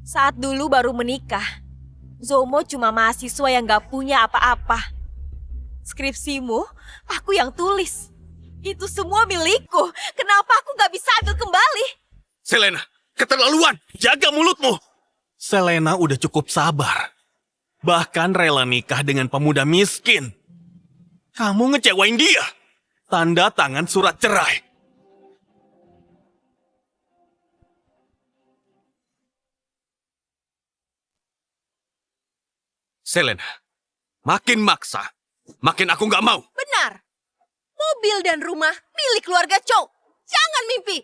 Saat dulu baru menikah, Zomo cuma mahasiswa yang gak punya apa-apa. Skripsimu, aku yang tulis. Itu semua milikku. Kenapa aku gak bisa ambil kembali? Selena, keterlaluan. Jaga mulutmu. Selena udah cukup sabar. Bahkan rela nikah dengan pemuda miskin. Kamu ngecewain dia. Tanda tangan surat cerai. Selena, makin maksa, makin aku gak mau. Benar. Mobil dan rumah milik keluarga Chow. Jangan mimpi.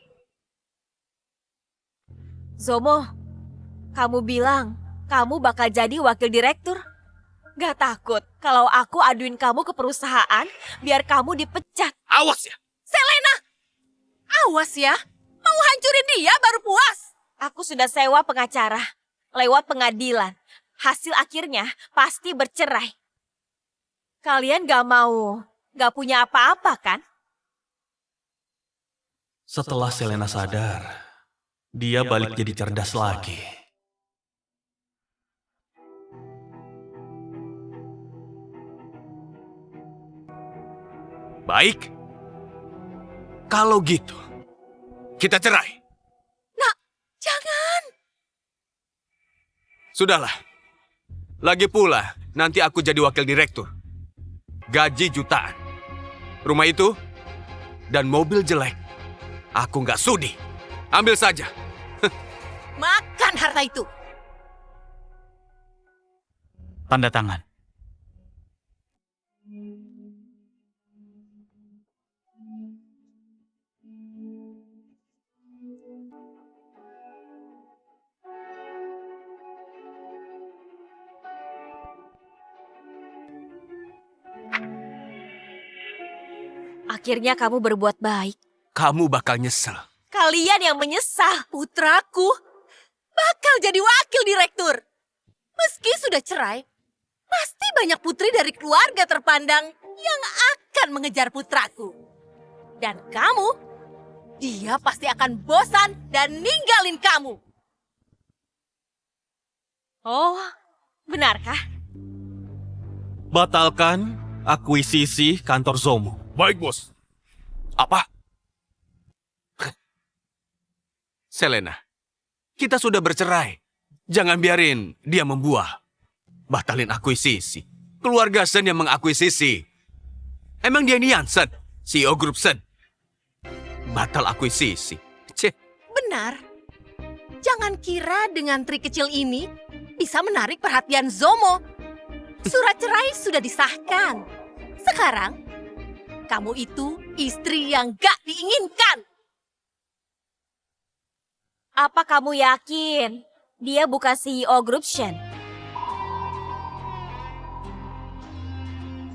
Zomo, kamu bilang kamu bakal jadi wakil direktur. Gak takut kalau aku aduin kamu ke perusahaan biar kamu dipecat. Awas ya! Selena, awas ya. Mau hancurin dia baru puas. Aku sudah sewa pengacara lewat pengadilan. Hasil akhirnya pasti bercerai. Kalian gak punya apa-apa kan? Setelah Selena sadar, dia balik jadi cerdas lagi. Baik. Kalau gitu, kita cerai. Nak, jangan. Sudahlah. Lagi pula, nanti aku jadi wakil direktur. Gaji jutaan. Rumah itu dan mobil jelek. Aku nggak sudi. Ambil saja. Makan harta itu. Tanda tangan. Akhirnya kamu berbuat baik. Kamu bakal nyesel. Kalian yang menyesal. Putraku bakal jadi wakil direktur. Meski sudah cerai, pasti banyak putri dari keluarga terpandang yang akan mengejar putraku. Dan kamu, dia pasti akan bosan dan ninggalin kamu. Oh, benarkah? Batalkan akuisisi kantor Zomo. Baik, bos. Apa? Selena, kita sudah bercerai. Jangan biarin dia membuah. Batalin akuisisi. Keluarga Sen yang mengakuisisi. Emang dia ini Jansen, CEO grup Sen. Batal akuisisi. Cih. Benar. Jangan kira dengan trik kecil ini bisa menarik perhatian Zomo. Surat cerai sudah disahkan. Sekarang, kamu itu istri yang gak diinginkan. Apa kamu yakin dia bukan CEO grup Shen?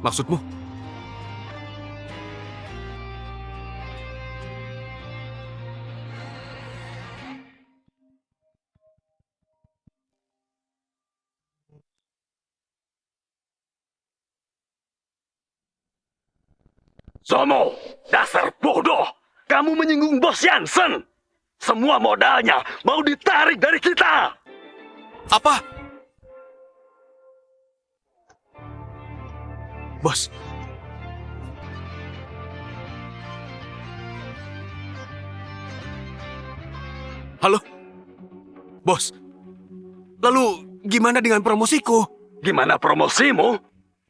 Maksudmu? Zomo, dasar bodoh. Kamu menyinggung bos Jansen. Semua modalnya mau ditarik dari kita. Apa? Bos. Halo? Bos. Lalu gimana dengan promosiku? Gimana promosimu?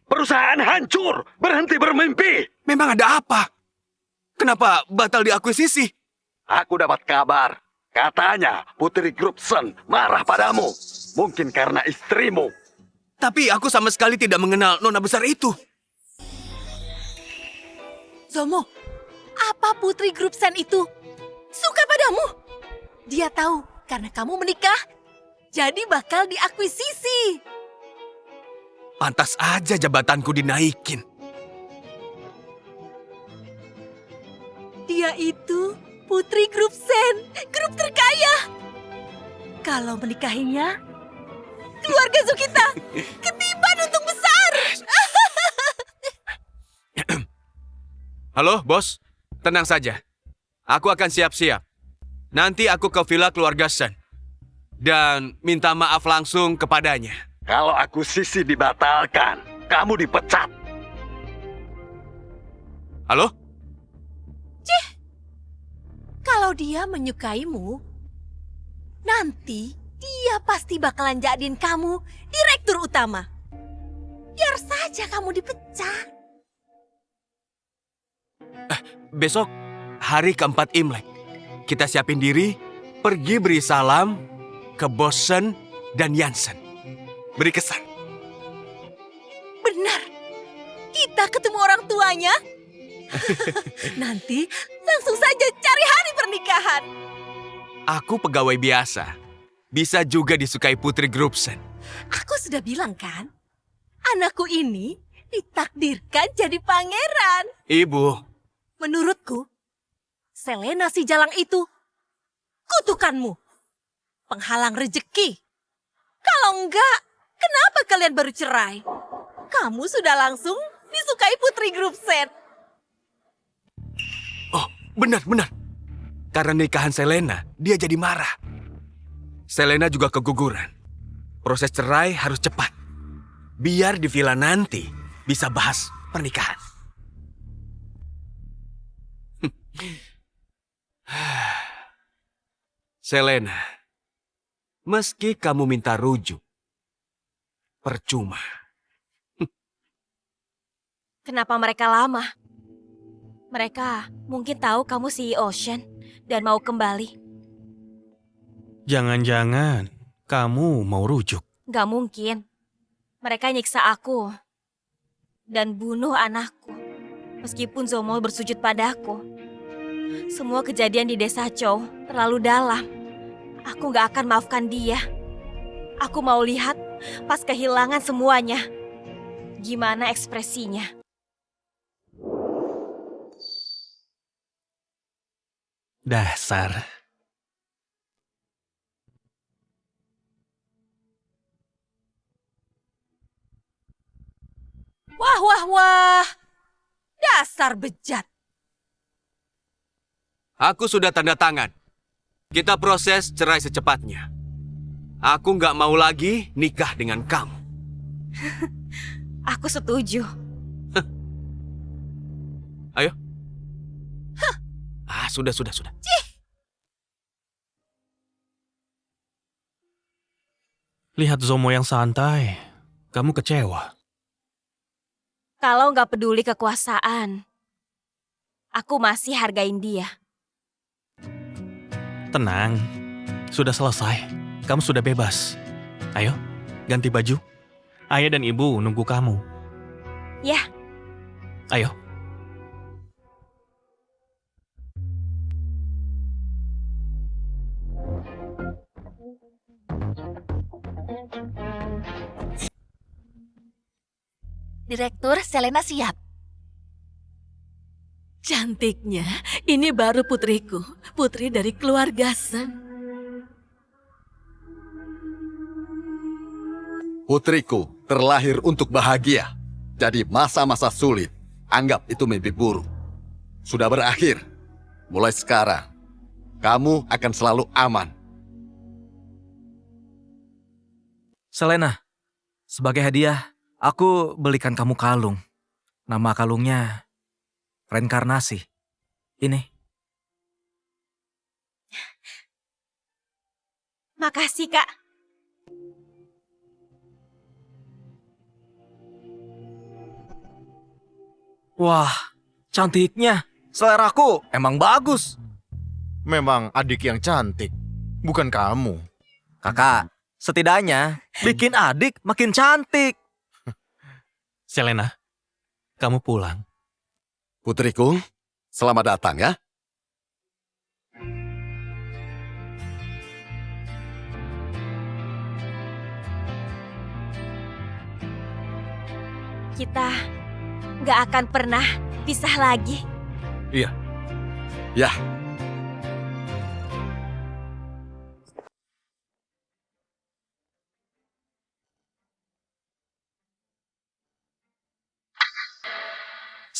Perusahaan hancur, berhenti bermimpi. Memang ada apa? Kenapa batal diakuisisi? Aku dapat kabar. Katanya Putri Grup Sen marah padamu. Mungkin karena istrimu. Tapi aku sama sekali tidak mengenal nona besar itu. Zomo, apa Putri Grup Sen itu suka padamu? Dia tahu karena kamu menikah, jadi bakal diakuisisi. Pantas aja jabatanku dinaikin. Dia itu Putri Grup Sen, grup terkaya. Kalau menikahinya, keluarga Zukita ketiban untung besar. Halo, bos. Tenang saja. Aku akan siap-siap. Nanti aku ke villa keluarga Sen. Dan minta maaf langsung kepadanya. Kalau akuisisi dibatalkan, kamu dipecat. Halo? Kalau dia menyukaimu, nanti dia pasti bakalan jadiin kamu direktur utama. Biar saja kamu dipecat. Besok hari keempat Imlek. Kita siapin diri, pergi beri salam ke bos Sen dan Jansen. Beri kesan. Benar. Kita ketemu orang tuanya. Nanti langsung saja cari hari pernikahan. Aku pegawai biasa. bisa juga disukai Putri Grubsen. Aku sudah bilang kan, anakku ini ditakdirkan jadi pangeran. Ibu, Menurutku, Selena si jalang itu kutukanmu, penghalang rejeki. Kalau enggak, kenapa kalian baru cerai? Kamu sudah langsung disukai Putri Grubsen. oh benar. Karena nikahan Selena, dia jadi marah. Selena juga keguguran. Proses cerai harus cepat. Biar di villa nanti bisa bahas pernikahan. Selena, meski kamu minta rujuk, percuma. Kenapa mereka lama? Mereka mungkin tahu kamu si Ocean dan mau kembali. Jangan-jangan kamu mau rujuk. Gak mungkin. Mereka nyiksa aku dan bunuh anakku. Meskipun Zomo bersujud padaku. Semua kejadian di desa Chow terlalu dalam. Aku gak akan maafkan dia. Aku mau lihat pas kehilangan semuanya. Gimana ekspresinya? Dasar. Wah. Dasar bejat. Aku sudah tanda tangan. Kita proses cerai secepatnya. Aku nggak mau lagi nikah dengan kamu. Aku setuju. Ayo. Sudah. Lihat Zomo yang santai. Kamu kecewa. Kalau nggak peduli kekuasaan, aku masih hargain dia. Tenang. Sudah selesai. Kamu sudah bebas. Ayo, ganti baju. Ayah dan ibu nunggu kamu. Ya. Ayo. Direktur, Selena siap. Cantiknya, ini baru putriku. Putri dari keluarga Sen. Putriku terlahir untuk bahagia. Jadi masa-masa sulit, anggap itu mimpi buruk. Sudah berakhir. Mulai sekarang, kamu akan selalu aman. Selena, sebagai hadiah, aku belikan kamu kalung. Nama kalungnya Reinkarnasi. Ini. Makasih, Kak. Wah, cantiknya. Seleraku emang bagus. Memang adik yang cantik, bukan kamu. Kakak, setidaknya bikin adik makin cantik. Selena, kamu pulang. Putriku, selamat datang ya. Kita nggak akan pernah pisah lagi. Ya,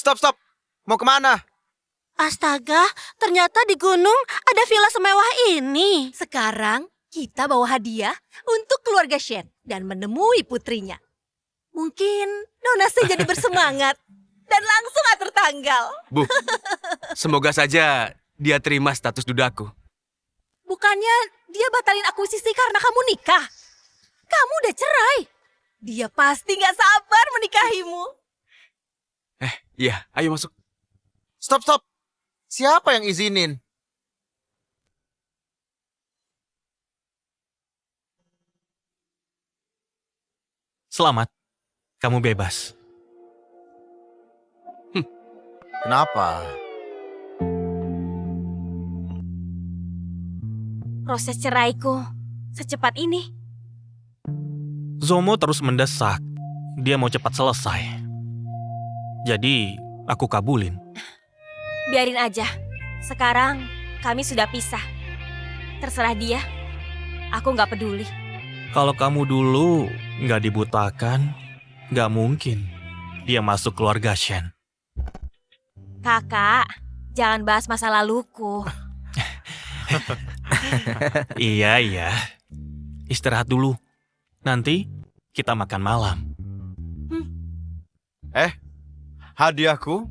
Stop. Mau kemana? Astaga, ternyata di gunung ada villa semewah ini. Sekarang kita bawa hadiah untuk keluarga Shen dan menemui putrinya. Mungkin Nona Sen jadi bersemangat dan langsung atur tanggal. Bu, semoga saja dia terima status dudaku. Bukannya dia batalin akuisisi karena kamu nikah? Kamu udah cerai. Dia pasti gak sabar menikahimu. Iya, ayo masuk. Stop. Siapa yang izinin? Selamat, kamu bebas. Kenapa? Proses ceraiku secepat ini? Zomo terus mendesak. Dia mau cepat selesai. Jadi, aku kabulin. Biarin aja. Sekarang kami sudah pisah. Terserah dia. Aku nggak peduli. Kalau kamu dulu nggak dibutakan, nggak mungkin dia masuk keluarga Shen. Kakak, jangan bahas masa laluku. Iya. Istirahat dulu. Nanti kita makan malam. Hadiahku?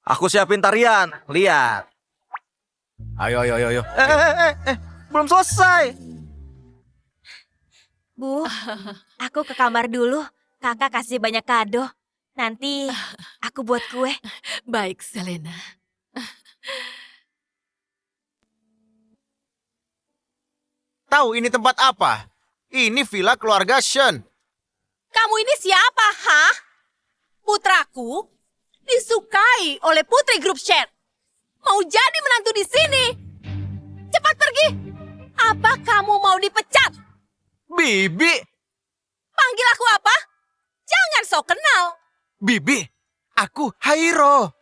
Aku siapin tarian. Lihat. Ayo. Belum selesai. Bu, aku ke kamar dulu. Kakak kasih banyak kado. Nanti aku buat kue. Baik, Selena. Tahu ini tempat apa? Ini villa keluarga Shen. Kamu ini siapa, hah? Putraku disukai oleh putri grup Shen. Mau jadi menantu di sini. Cepat pergi. Apa kamu mau dipecat? Bibi! Panggil aku apa? Jangan sok kenal. Bibi! Aku Hairo.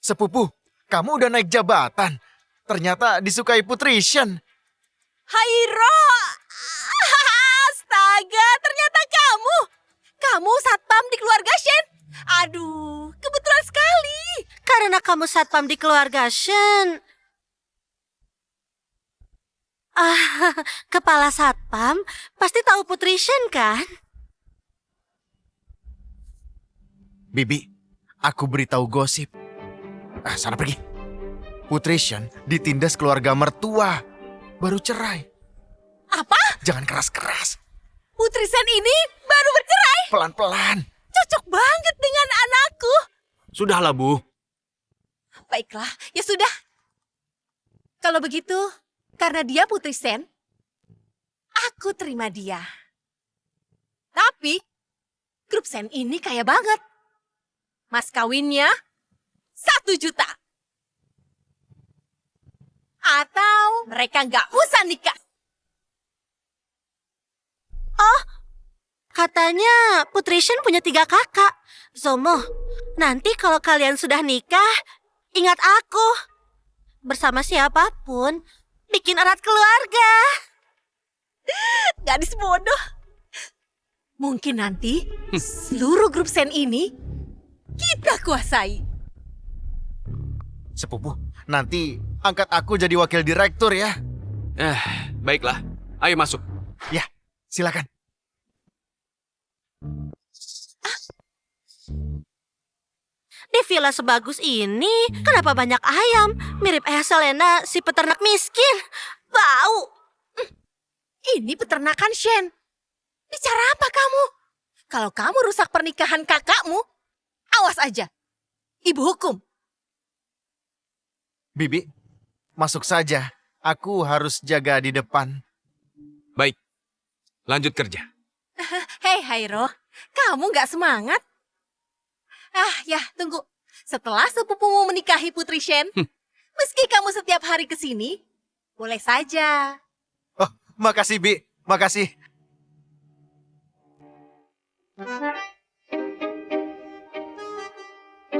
Sepupu, kamu udah naik jabatan. Ternyata disukai putri Shen. Hairo! Astaga, ternyata kamu. Kamu satpam di keluarga Shen. Aduh, kebetulan sekali. Karena kamu satpam di keluarga Shen. Kepala satpam pasti tahu Putri Shen kan? Bibi, aku beritahu gosip. Sana pergi. Putri Shen ditindas keluarga mertua. Baru cerai. Apa? Jangan keras-keras. Putri Shen ini baru bercerai? Pelan-pelan. Cocok banget dengan anakku. Sudahlah, Bu. Baiklah, ya sudah. Kalau begitu, karena dia Putri Shen, aku terima dia. Tapi, grup Shen ini kaya banget. Mas kawinnya 1 juta. Atau mereka nggak usah nikah. Oh, katanya Putri Shen punya 3 kakak. Zomo, nanti kalau kalian sudah nikah, ingat aku. Bersama siapapun, bikin erat keluarga. Gadis bodoh. Mungkin nanti seluruh grup Shen ini kita kuasai. Sepupu, nanti angkat aku jadi wakil direktur ya. Baiklah. Ayo masuk. Ya, silakan. Di villa sebagus ini, kenapa banyak ayam? Mirip ayah Selena, si peternak miskin. Bau. Ini peternakan Shen. Bicara apa kamu? Kalau kamu rusak pernikahan kakakmu, awas aja. Ibu hukum. Bibi, masuk saja. Aku harus jaga di depan. Baik. Lanjut kerja. Hei Hairo, kamu nggak semangat? Ya, tunggu. Setelah sepupumu menikahi Putri Shen, meski kamu setiap hari ke sini, boleh saja. Oh, makasih, Bi. Makasih.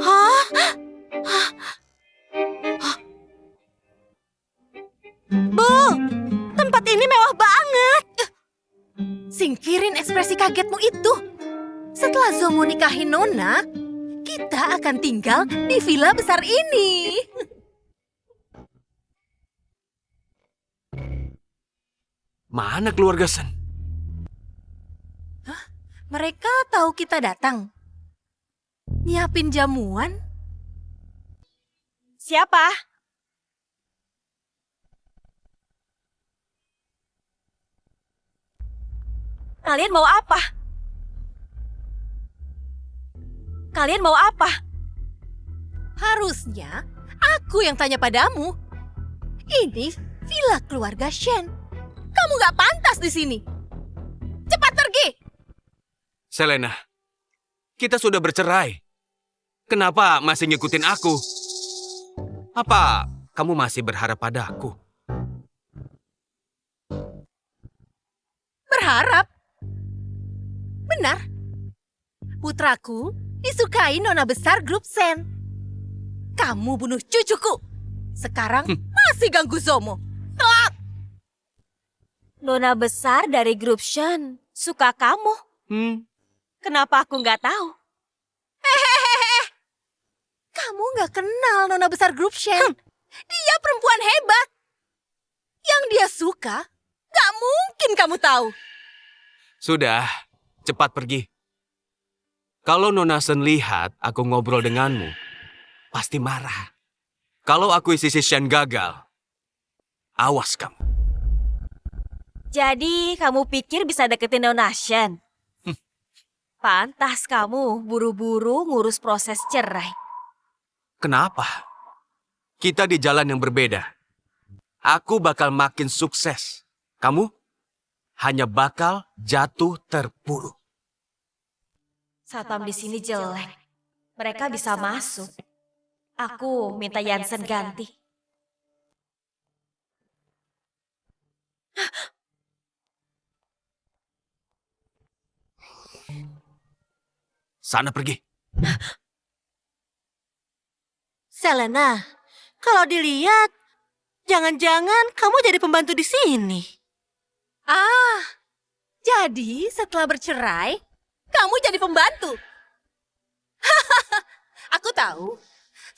Hah? Bu, tempat ini mewah banget. Singkirin ekspresi kagetmu itu. Setelah Zomo nikahi Nona, kita akan tinggal di villa besar ini. Mana keluarga Shen? Mereka tahu kita datang. Nyiapin jamuan? Siapa? Kalian mau apa? Kalian mau apa? Harusnya aku yang tanya padamu. Ini villa keluarga Shen. Kamu gak pantas di sini. Cepat pergi. Selena, kita sudah bercerai. Kenapa masih ngikutin aku? Apa kamu masih berharap padaku? Berharap? Benar. Putraku disukai nona besar grup Sen. Kamu bunuh cucuku. Sekarang masih ganggu Zomo. Telat! Nona besar dari grup Shen suka kamu. Kenapa aku nggak tahu? Hehehe. Kamu nggak kenal nona besar grup Shen. Dia perempuan hebat. Yang dia suka, nggak mungkin kamu tahu. Sudah, cepat pergi. Kalau Nona Shen lihat aku ngobrol denganmu, pasti marah. Kalau akuisisi Shen gagal, awas kamu. Jadi kamu pikir bisa deketin Nona Shen? Pantas kamu buru-buru ngurus proses cerai. Kenapa? Kita di jalan yang berbeda. Aku bakal makin sukses. Kamu hanya bakal jatuh terpuruk. Satpam di sini jelek. Mereka bisa masuk. Aku minta Yansen ganti. Sana pergi. Selena, kalau dilihat, jangan-jangan kamu jadi pembantu di sini. Ah, jadi setelah bercerai, kamu jadi pembantu. Aku tahu,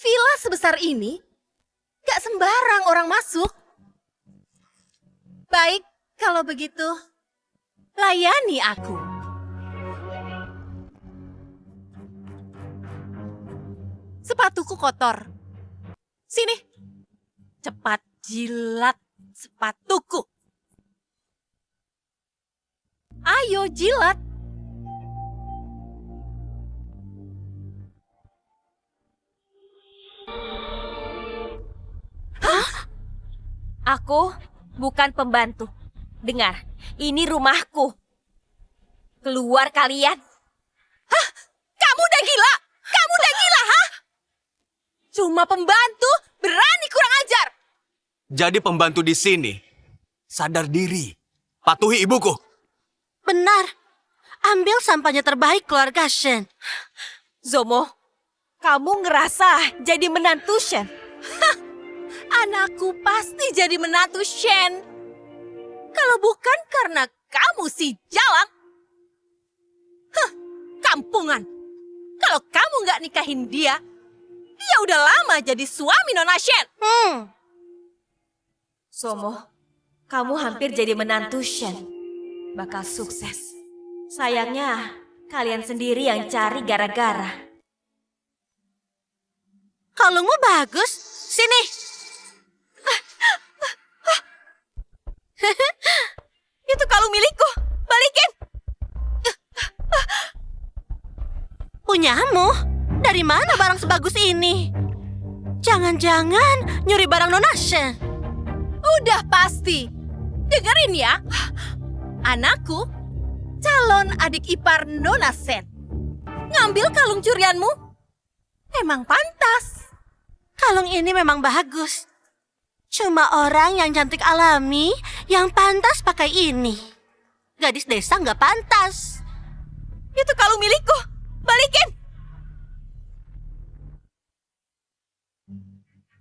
villa sebesar ini gak sembarang orang masuk. Baik, kalau begitu, layani aku. Sepatuku kotor. Sini, cepat jilat sepatuku. Ayo jilat. Aku bukan pembantu. Dengar, ini rumahku. Keluar kalian. Hah? Kamu udah gila? Kamu udah gila, hah? Cuma pembantu, berani kurang ajar. Jadi pembantu di sini, sadar diri. Patuhi ibuku. Benar. Ambil sampahnya terbaik keluarga Shen. Zomo, kamu ngerasa jadi menantu Shen? Anakku pasti jadi menantu Shen. Kalau bukan karena kamu si Jalang. Kampungan. Kalau kamu nggak nikahin dia, dia udah lama jadi suami Nona Shen. Zomo, kamu hampir jadi menantu Shen. Bakal sukses. Sayangnya, kalian sendiri yang cari gara-gara. Kalungmu bagus. Sini. Itu kalung milikku. Balikin. Punyamu? Dari mana barang sebagus ini? Jangan-jangan nyuri barang Nona Shen. Udah pasti. Dengerin ya. Anakku, calon adik ipar Nona Shen. Ngambil kalung curianmu? Emang pantas. Kalung ini memang bagus. Cuma orang yang cantik alami yang pantas pakai ini. Gadis desa nggak pantas. Itu kalung milikku. Balikin.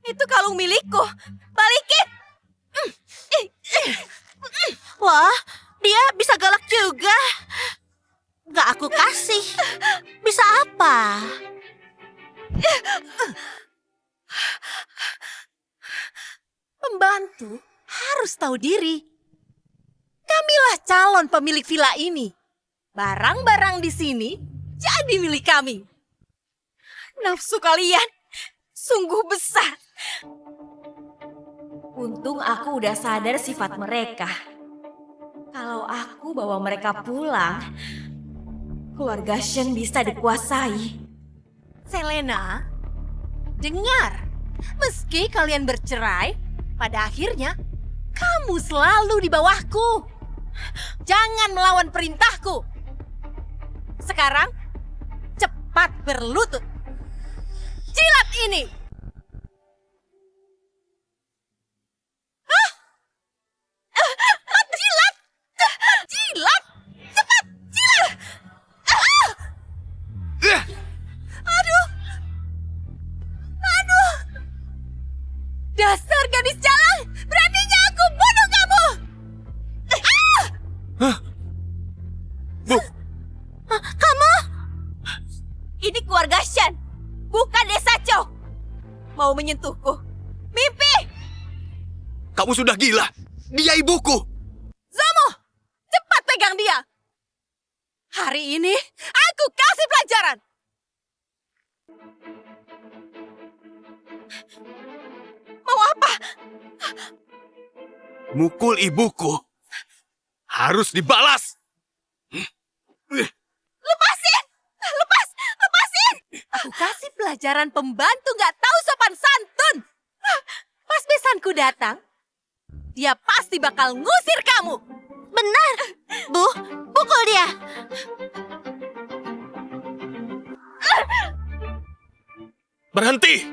Itu kalung milikku. Balikin. Wah, dia bisa galak juga. Nggak aku kasih. Bisa apa? Pembantu harus tahu diri. Kamilah calon pemilik villa ini. Barang-barang di sini jadi milik kami. Nafsu kalian sungguh besar. Untung aku udah sadar sifat mereka. Kalau aku bawa mereka pulang, keluarga Shen bisa dikuasai. Selena, dengar. Meski kalian bercerai, pada akhirnya kamu selalu di bawahku. Jangan melawan perintahku. Sekarang, cepat berlutut. Jilat ini. Kamu? Ini keluarga Shen, bukan desa Cho. Mau menyentuhku. Mimpi! Kamu sudah gila. Dia ibuku. Zomo, cepat pegang dia. Hari ini aku kasih pelajaran. Mau apa? Mukul ibuku harus dibalas. Lepasin! Lepasin! Aku kasih pelajaran pembantu nggak tahu sopan santun. Pas besanku datang, dia pasti bakal ngusir kamu. Benar. Bu, pukul dia. Berhenti!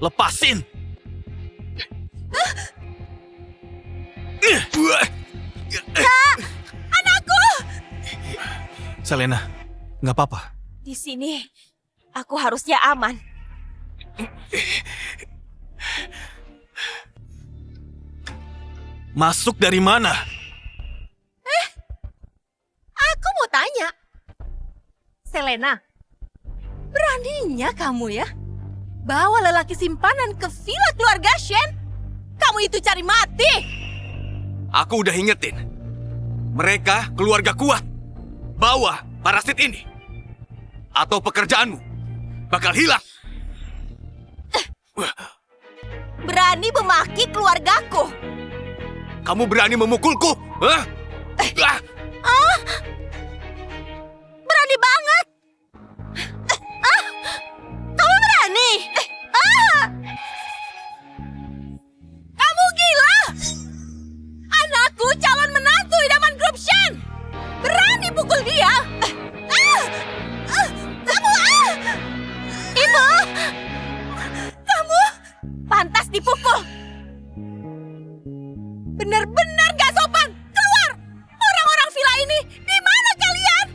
Lepasin! Anakku! Selena, nggak apa-apa. Di sini, aku harusnya aman. Masuk dari mana? Aku mau tanya. Selena, beraninya kamu ya bawa lelaki simpanan ke villa keluarga Shen? Kamu itu cari mati! Aku udah ingetin. Mereka keluarga kuat. Bawa parasit ini. Atau pekerjaanmu bakal hilang. Berani memaki keluargaku. Kamu berani memukulku? Hah? Berani banget. Kamu berani? Kamu gila! Anakku calon menantu idaman grup Shen! Berani pukul dia! Ibu! Kamu Pantas dipukul. benar-benar gak sopan! Keluar! Orang-orang villa ini, di mana kalian?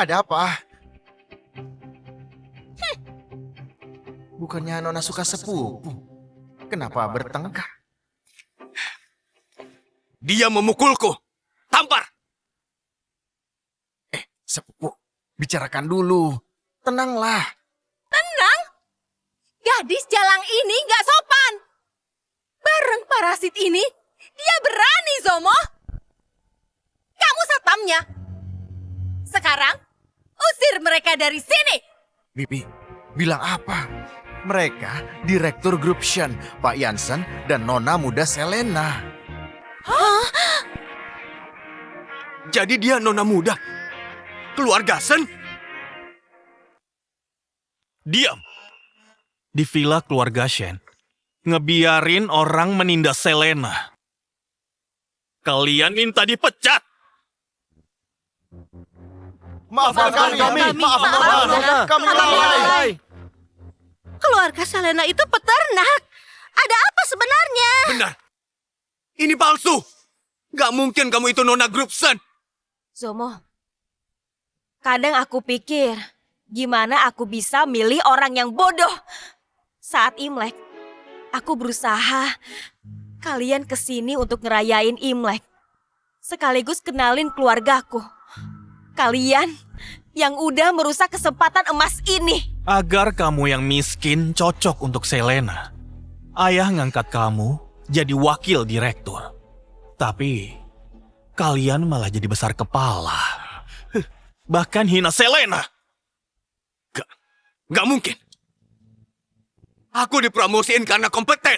Ada apa? Bukannya Nona suka sepupu? Kenapa bertengkar? Dia memukulku. Tampar. Sepupu, bicarakan dulu. Tenanglah. Tenang! Gadis jalang ini gak sopan! Bareng parasit ini, dia berani, Zomo! Kamu satpamnya. Sekarang, usir mereka dari sini! Bibi, bilang apa? Mereka direktur grup Shen, Pak Yansen, dan Nona muda Selena. Jadi dia nona muda. Keluarga Shen? Diam! Di villa keluarga Shen, ngebiarin orang menindas Selena. Kalian minta dipecat! Maafkan kami. Kami lalai. Keluarga Selena itu peternak. Ada apa sebenarnya? Benar. Ini palsu. Gak mungkin kamu itu nona grup Shen. Zomo, kadang aku pikir, gimana aku bisa milih orang yang bodoh? Saat Imlek, aku berusaha kalian kesini untuk ngerayain Imlek. Sekaligus kenalin keluargaku. Kalian yang udah merusak kesempatan emas ini. Agar kamu yang miskin cocok untuk Selena. Ayah ngangkat kamu jadi wakil direktur. Tapi kalian malah jadi besar kepala. Bahkan hina Selena. Gak mungkin. Aku dipromosiin karena kompeten.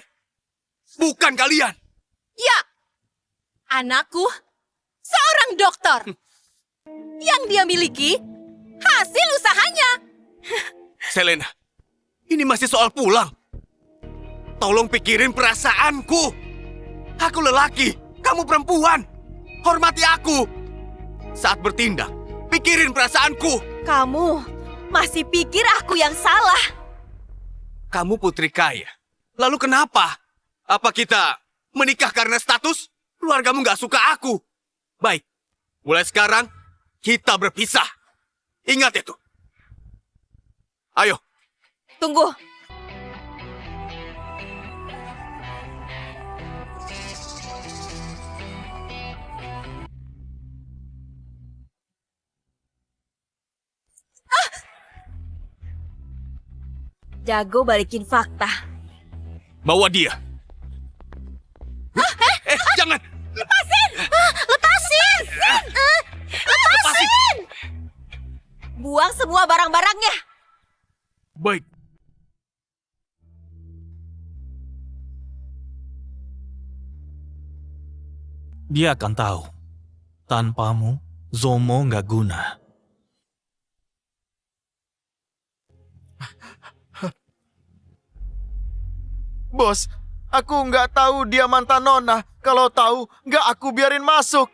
Bukan kalian. Ya, anakku seorang dokter. Yang dia miliki hasil usahanya. Selena, ini masih soal pulang. Tolong pikirin perasaanku. Aku lelaki, kamu perempuan. Hormati aku. Saat bertindak, pikirin perasaanku. Kamu masih pikir aku yang salah. Kamu putri kaya. Lalu kenapa? Apa kita menikah karena status? Keluargamu gak suka aku. Baik, mulai sekarang kita berpisah. Ingat itu. Ayo. Tunggu. Jago balikin fakta. Bawa dia. Jangan. Lepasin! Lepasin. Buang semua barang-barangnya. Baik. Dia akan tahu. Tanpamu, Zomo nggak guna. Bos, aku nggak tahu dia mantan Nona. Kalau tahu, nggak aku biarin masuk.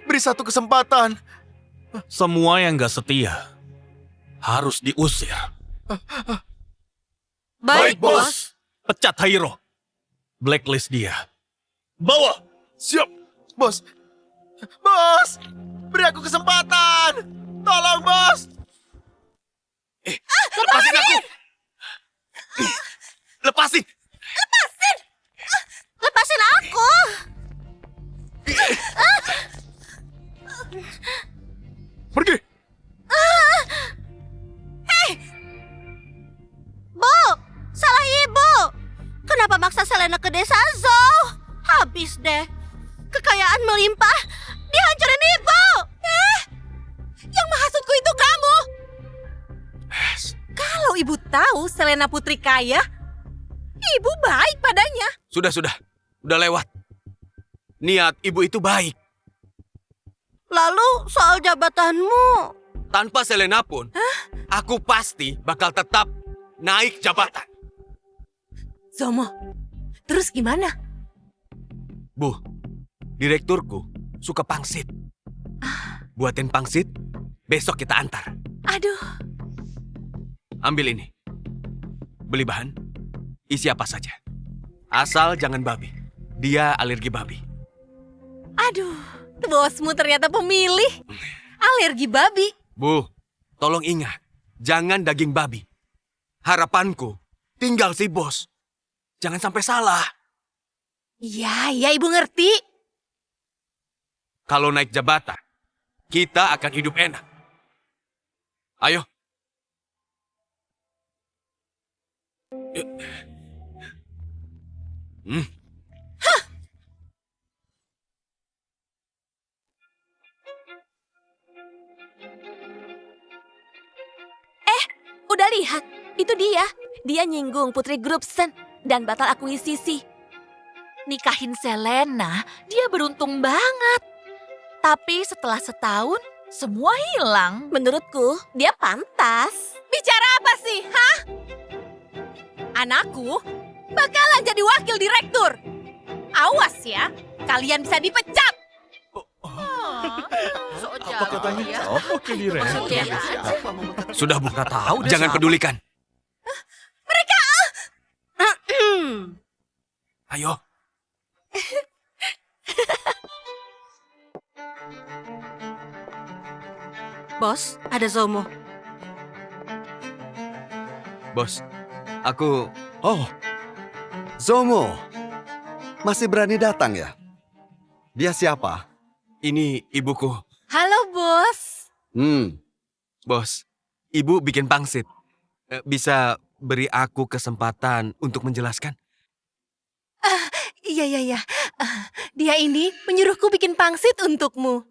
Beri satu kesempatan. Semua yang nggak setia harus diusir. Baik, bos. Pecat Hairo. Blacklist dia. Bawa! Siap, bos. Bos, beri aku kesempatan. Tolong, bos. Lepasin aku. Lepasin. Lepasin aku! Pergi. Bu, salah ibu. Kenapa maksa Selena ke desa Zou? Habis deh. Kekayaan melimpah, dihancurin ibu. Yang menghasutku itu kamu. Kalau ibu tahu Selena putri kaya, ibu baik padanya. Sudah. Udah lewat. Niat ibu itu baik. Lalu soal jabatanmu, Tanpa Selena pun, aku pasti bakal tetap naik jabatan. Zomo, terus gimana? Bu, direkturku suka pangsit. Buatin pangsit, besok kita antar. Aduh, Ambil ini. Beli bahan, isi apa saja. Asal jangan babi. Dia alergi babi. aduh, bosmu ternyata pemilih. Alergi babi. Bu, tolong ingat. Jangan daging babi. Harapanku, tinggal si bos. Jangan sampai salah. Iya, ibu ngerti. Kalau naik jabatan, kita akan hidup enak. Ayo. Udah lihat, itu dia. Dia nyinggung Putri Grubsen dan batal akuisisi. Nikahin Selena, dia beruntung banget. Tapi setelah setahun, semua hilang. Menurutku, dia pantas. Bicara apa sih, hah? Anakku bakalan jadi wakil direktur. Awas ya, kalian bisa dipecat. Apa katanya? Oke, direktur. Sudah, Bu. Jangan pedulikan. Ayo. bos, ada Zomo. Bos, aku... Oh, Zomo. Masih berani datang ya? Dia siapa? Ini ibuku. Halo, bos. Bos, ibu bikin pangsit. Bisa beri aku kesempatan untuk menjelaskan? Iya. Dia ini menyuruhku bikin pangsit untukmu.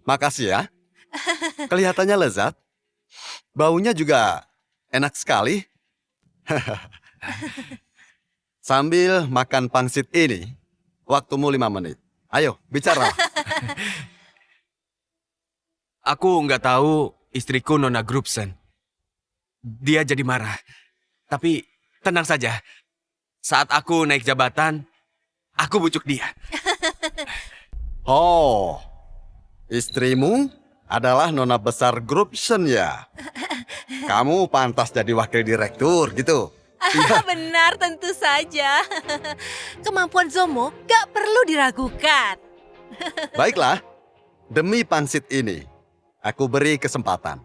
Makasih ya. Kelihatannya lezat. Baunya juga enak sekali. Sambil makan pangsit ini, waktumu 5 menit. Ayo, bicara. Aku nggak tahu istriku Nona Grubsen. Dia jadi marah. Tapi tenang saja. Saat aku naik jabatan, aku bujuk dia. Oh, istrimu adalah Nona besar Grubsen ya? Kamu pantas jadi wakil direktur gitu. Benar, tentu saja. Kemampuan Zomo gak perlu diragukan. Baiklah, demi pangsit ini, aku beri kesempatan.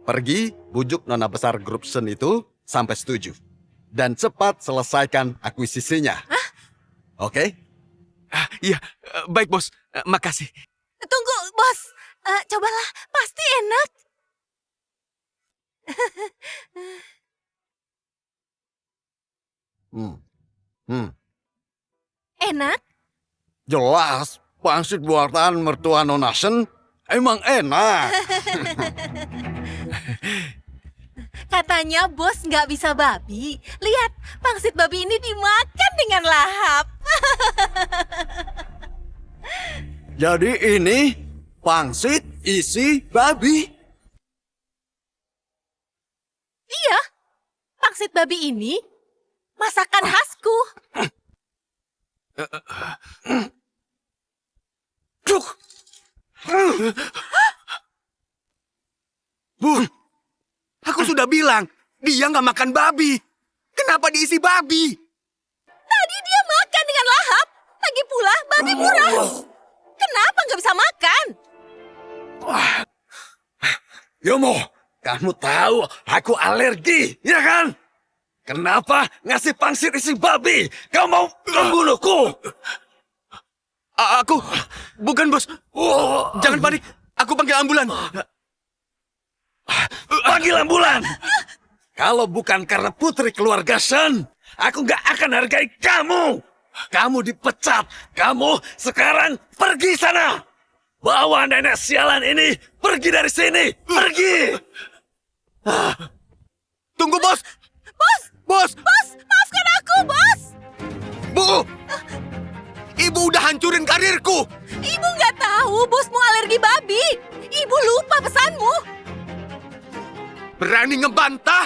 Pergi, bujuk nona besar grup Shen itu sampai setuju. Dan cepat selesaikan akuisisinya. Oke? Iya, baik bos. Makasih. Tunggu, bos. Cobalah, pasti enak. Enak? Jelas, pangsit buatan mertua nona Shen emang enak. Katanya bos nggak bisa babi. Lihat, pangsit babi ini dimakan dengan lahap. Jadi ini pangsit isi babi. Iya, pangsit babi ini masakan khasku. Bu, aku sudah bilang, dia nggak makan babi. Kenapa diisi babi? Tadi dia makan dengan lahap. Lagi pula babi murah. Kenapa nggak bisa makan? Yomo, kamu tahu aku alergi, ya kan? Kenapa ngasih pangsit isi babi? Kau mau membunuhku? Aku, bukan bos. Jangan panik, aku panggil ambulan. Panggil ambulan! Kalau bukan karena putri keluarga Shen, aku nggak akan hargai kamu. Kamu dipecat. Kamu sekarang pergi sana. Bawa nenek sialan ini pergi dari sini. Pergi! Tunggu bos. Bos, Bos, bos, maafkan aku, bos. Bu. Ibu udah hancurin karirku. Ibu nggak tahu bosmu alergi babi. Ibu lupa pesanmu. Berani ngebantah?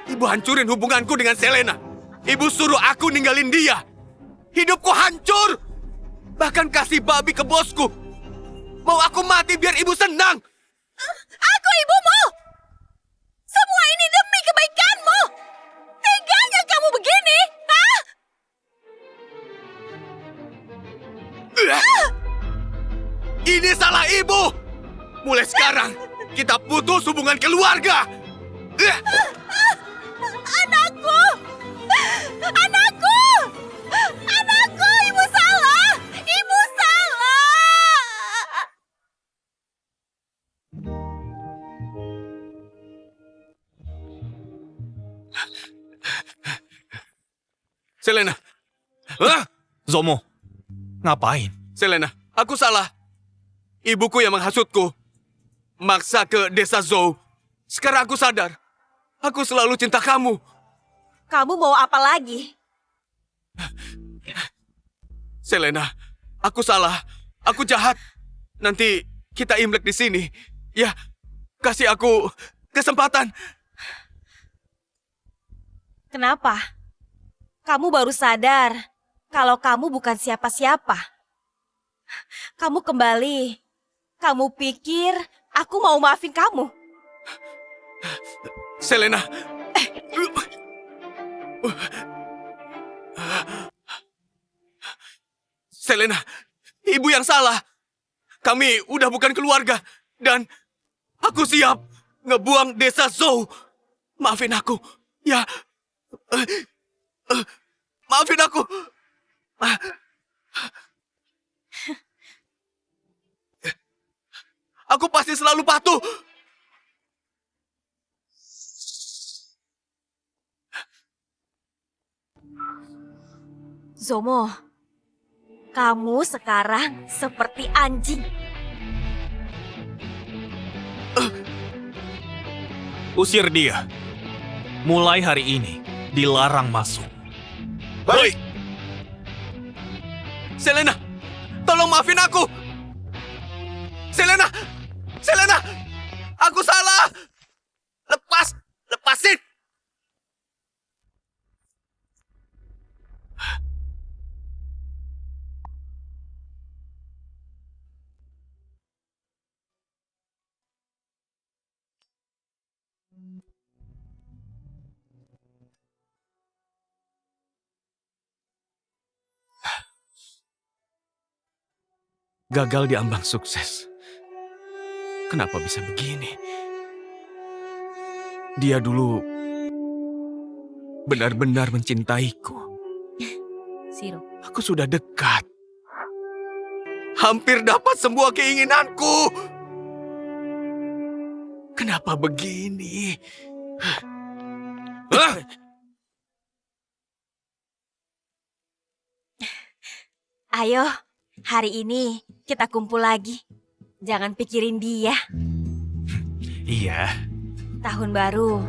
Ibu hancurin hubunganku dengan Selena. Ibu suruh aku ninggalin dia. Hidupku hancur. Bahkan kasih babi ke bosku. Mau aku mati biar ibu senang. Aku ibumu. Semua ini demi kebaikanmu. Teganya kamu begini. Hah? Ini salah ibu. Mulai sekarang, kita putus hubungan keluarga. Anakku! Anakku! Anakku! Ibu salah! Ibu salah! Selena. Hah? Zomo, ngapain? Selena, aku salah. Ibuku yang menghasutku. Maksa ke desa Zou. Sekarang aku sadar. Aku selalu cinta kamu. Kamu mau apa lagi? Selena, aku salah. Aku jahat. Nanti kita Imlek di sini. Ya, kasih aku kesempatan. Kenapa? Kamu baru sadar kalau kamu bukan siapa-siapa. Kamu kembali. Kamu pikir aku mau maafin kamu? Selena. Selena, ibu yang salah. Kami udah bukan keluarga. Dan aku siap ngebuang desa Zou. Maafin aku. Ya. Maafin aku. Aku pasti selalu patuh. Zomo, kamu sekarang seperti anjing. Usir dia. Mulai hari ini, dilarang masuk. Baik. Selena, tolong maafin aku. Selena, Selena, aku salah. Lepasin. gagal di ambang sukses. Kenapa bisa begini? Dia dulu benar-benar mencintaiku. Siro. Aku sudah dekat. Hampir dapat semua keinginanku. Kenapa begini? Hah? Ayo, hari ini kita kumpul lagi. Jangan pikirin dia. Iya. Tahun baru,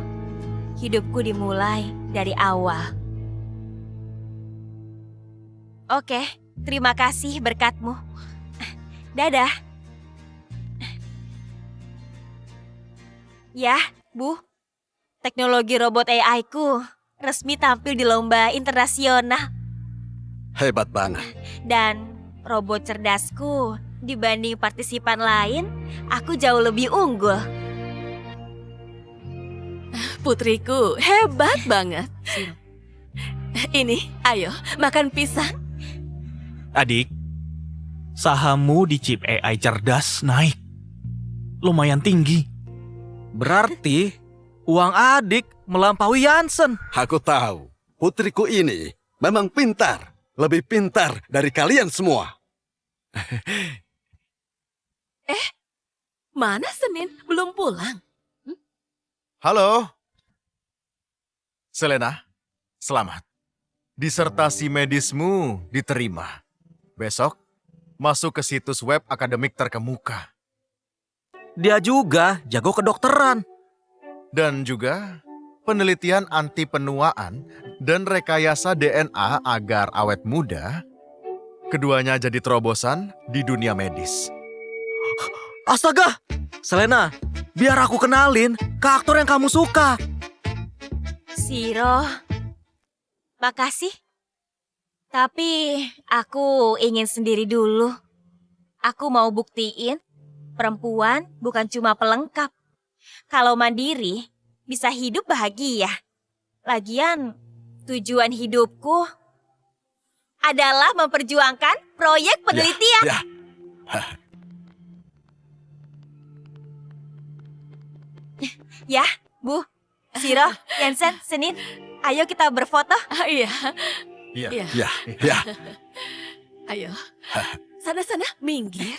hidupku dimulai dari awal. Oke, terima kasih berkatmu. Dadah. Ya, Bu. Teknologi robot AI ku resmi tampil di lomba internasional. Hebat banget. Dan robot cerdasku dibanding partisipan lain, aku jauh lebih unggul. Putriku, hebat banget. Ini, ayo, makan pisang. Adik, sahammu di chip AI cerdas naik. Lumayan tinggi. Berarti uang adik melampaui Jansen. Aku tahu, putriku ini memang pintar. Lebih pintar dari kalian semua. Mana Senin? Belum pulang. Halo. Selena, selamat. Disertasi medismu diterima. Besok, masuk ke situs web akademik terkemuka. Dia juga jago kedokteran. Dan juga penelitian anti penuaan dan rekayasa DNA agar awet muda. Keduanya jadi terobosan di dunia medis. Astaga, Selena, biar aku kenalin ke aktor yang kamu suka. Siro, makasih. Tapi aku ingin sendiri dulu. Aku mau buktiin perempuan bukan cuma pelengkap. Kalau mandiri, bisa hidup bahagia. Lagian, tujuan hidupku adalah memperjuangkan proyek penelitian. Ya. Ya, Bu, Siro, Jansen, Senin, ayo kita berfoto. Iya, Iya. iya. Ya. Ayo. Sana-sana, minggir.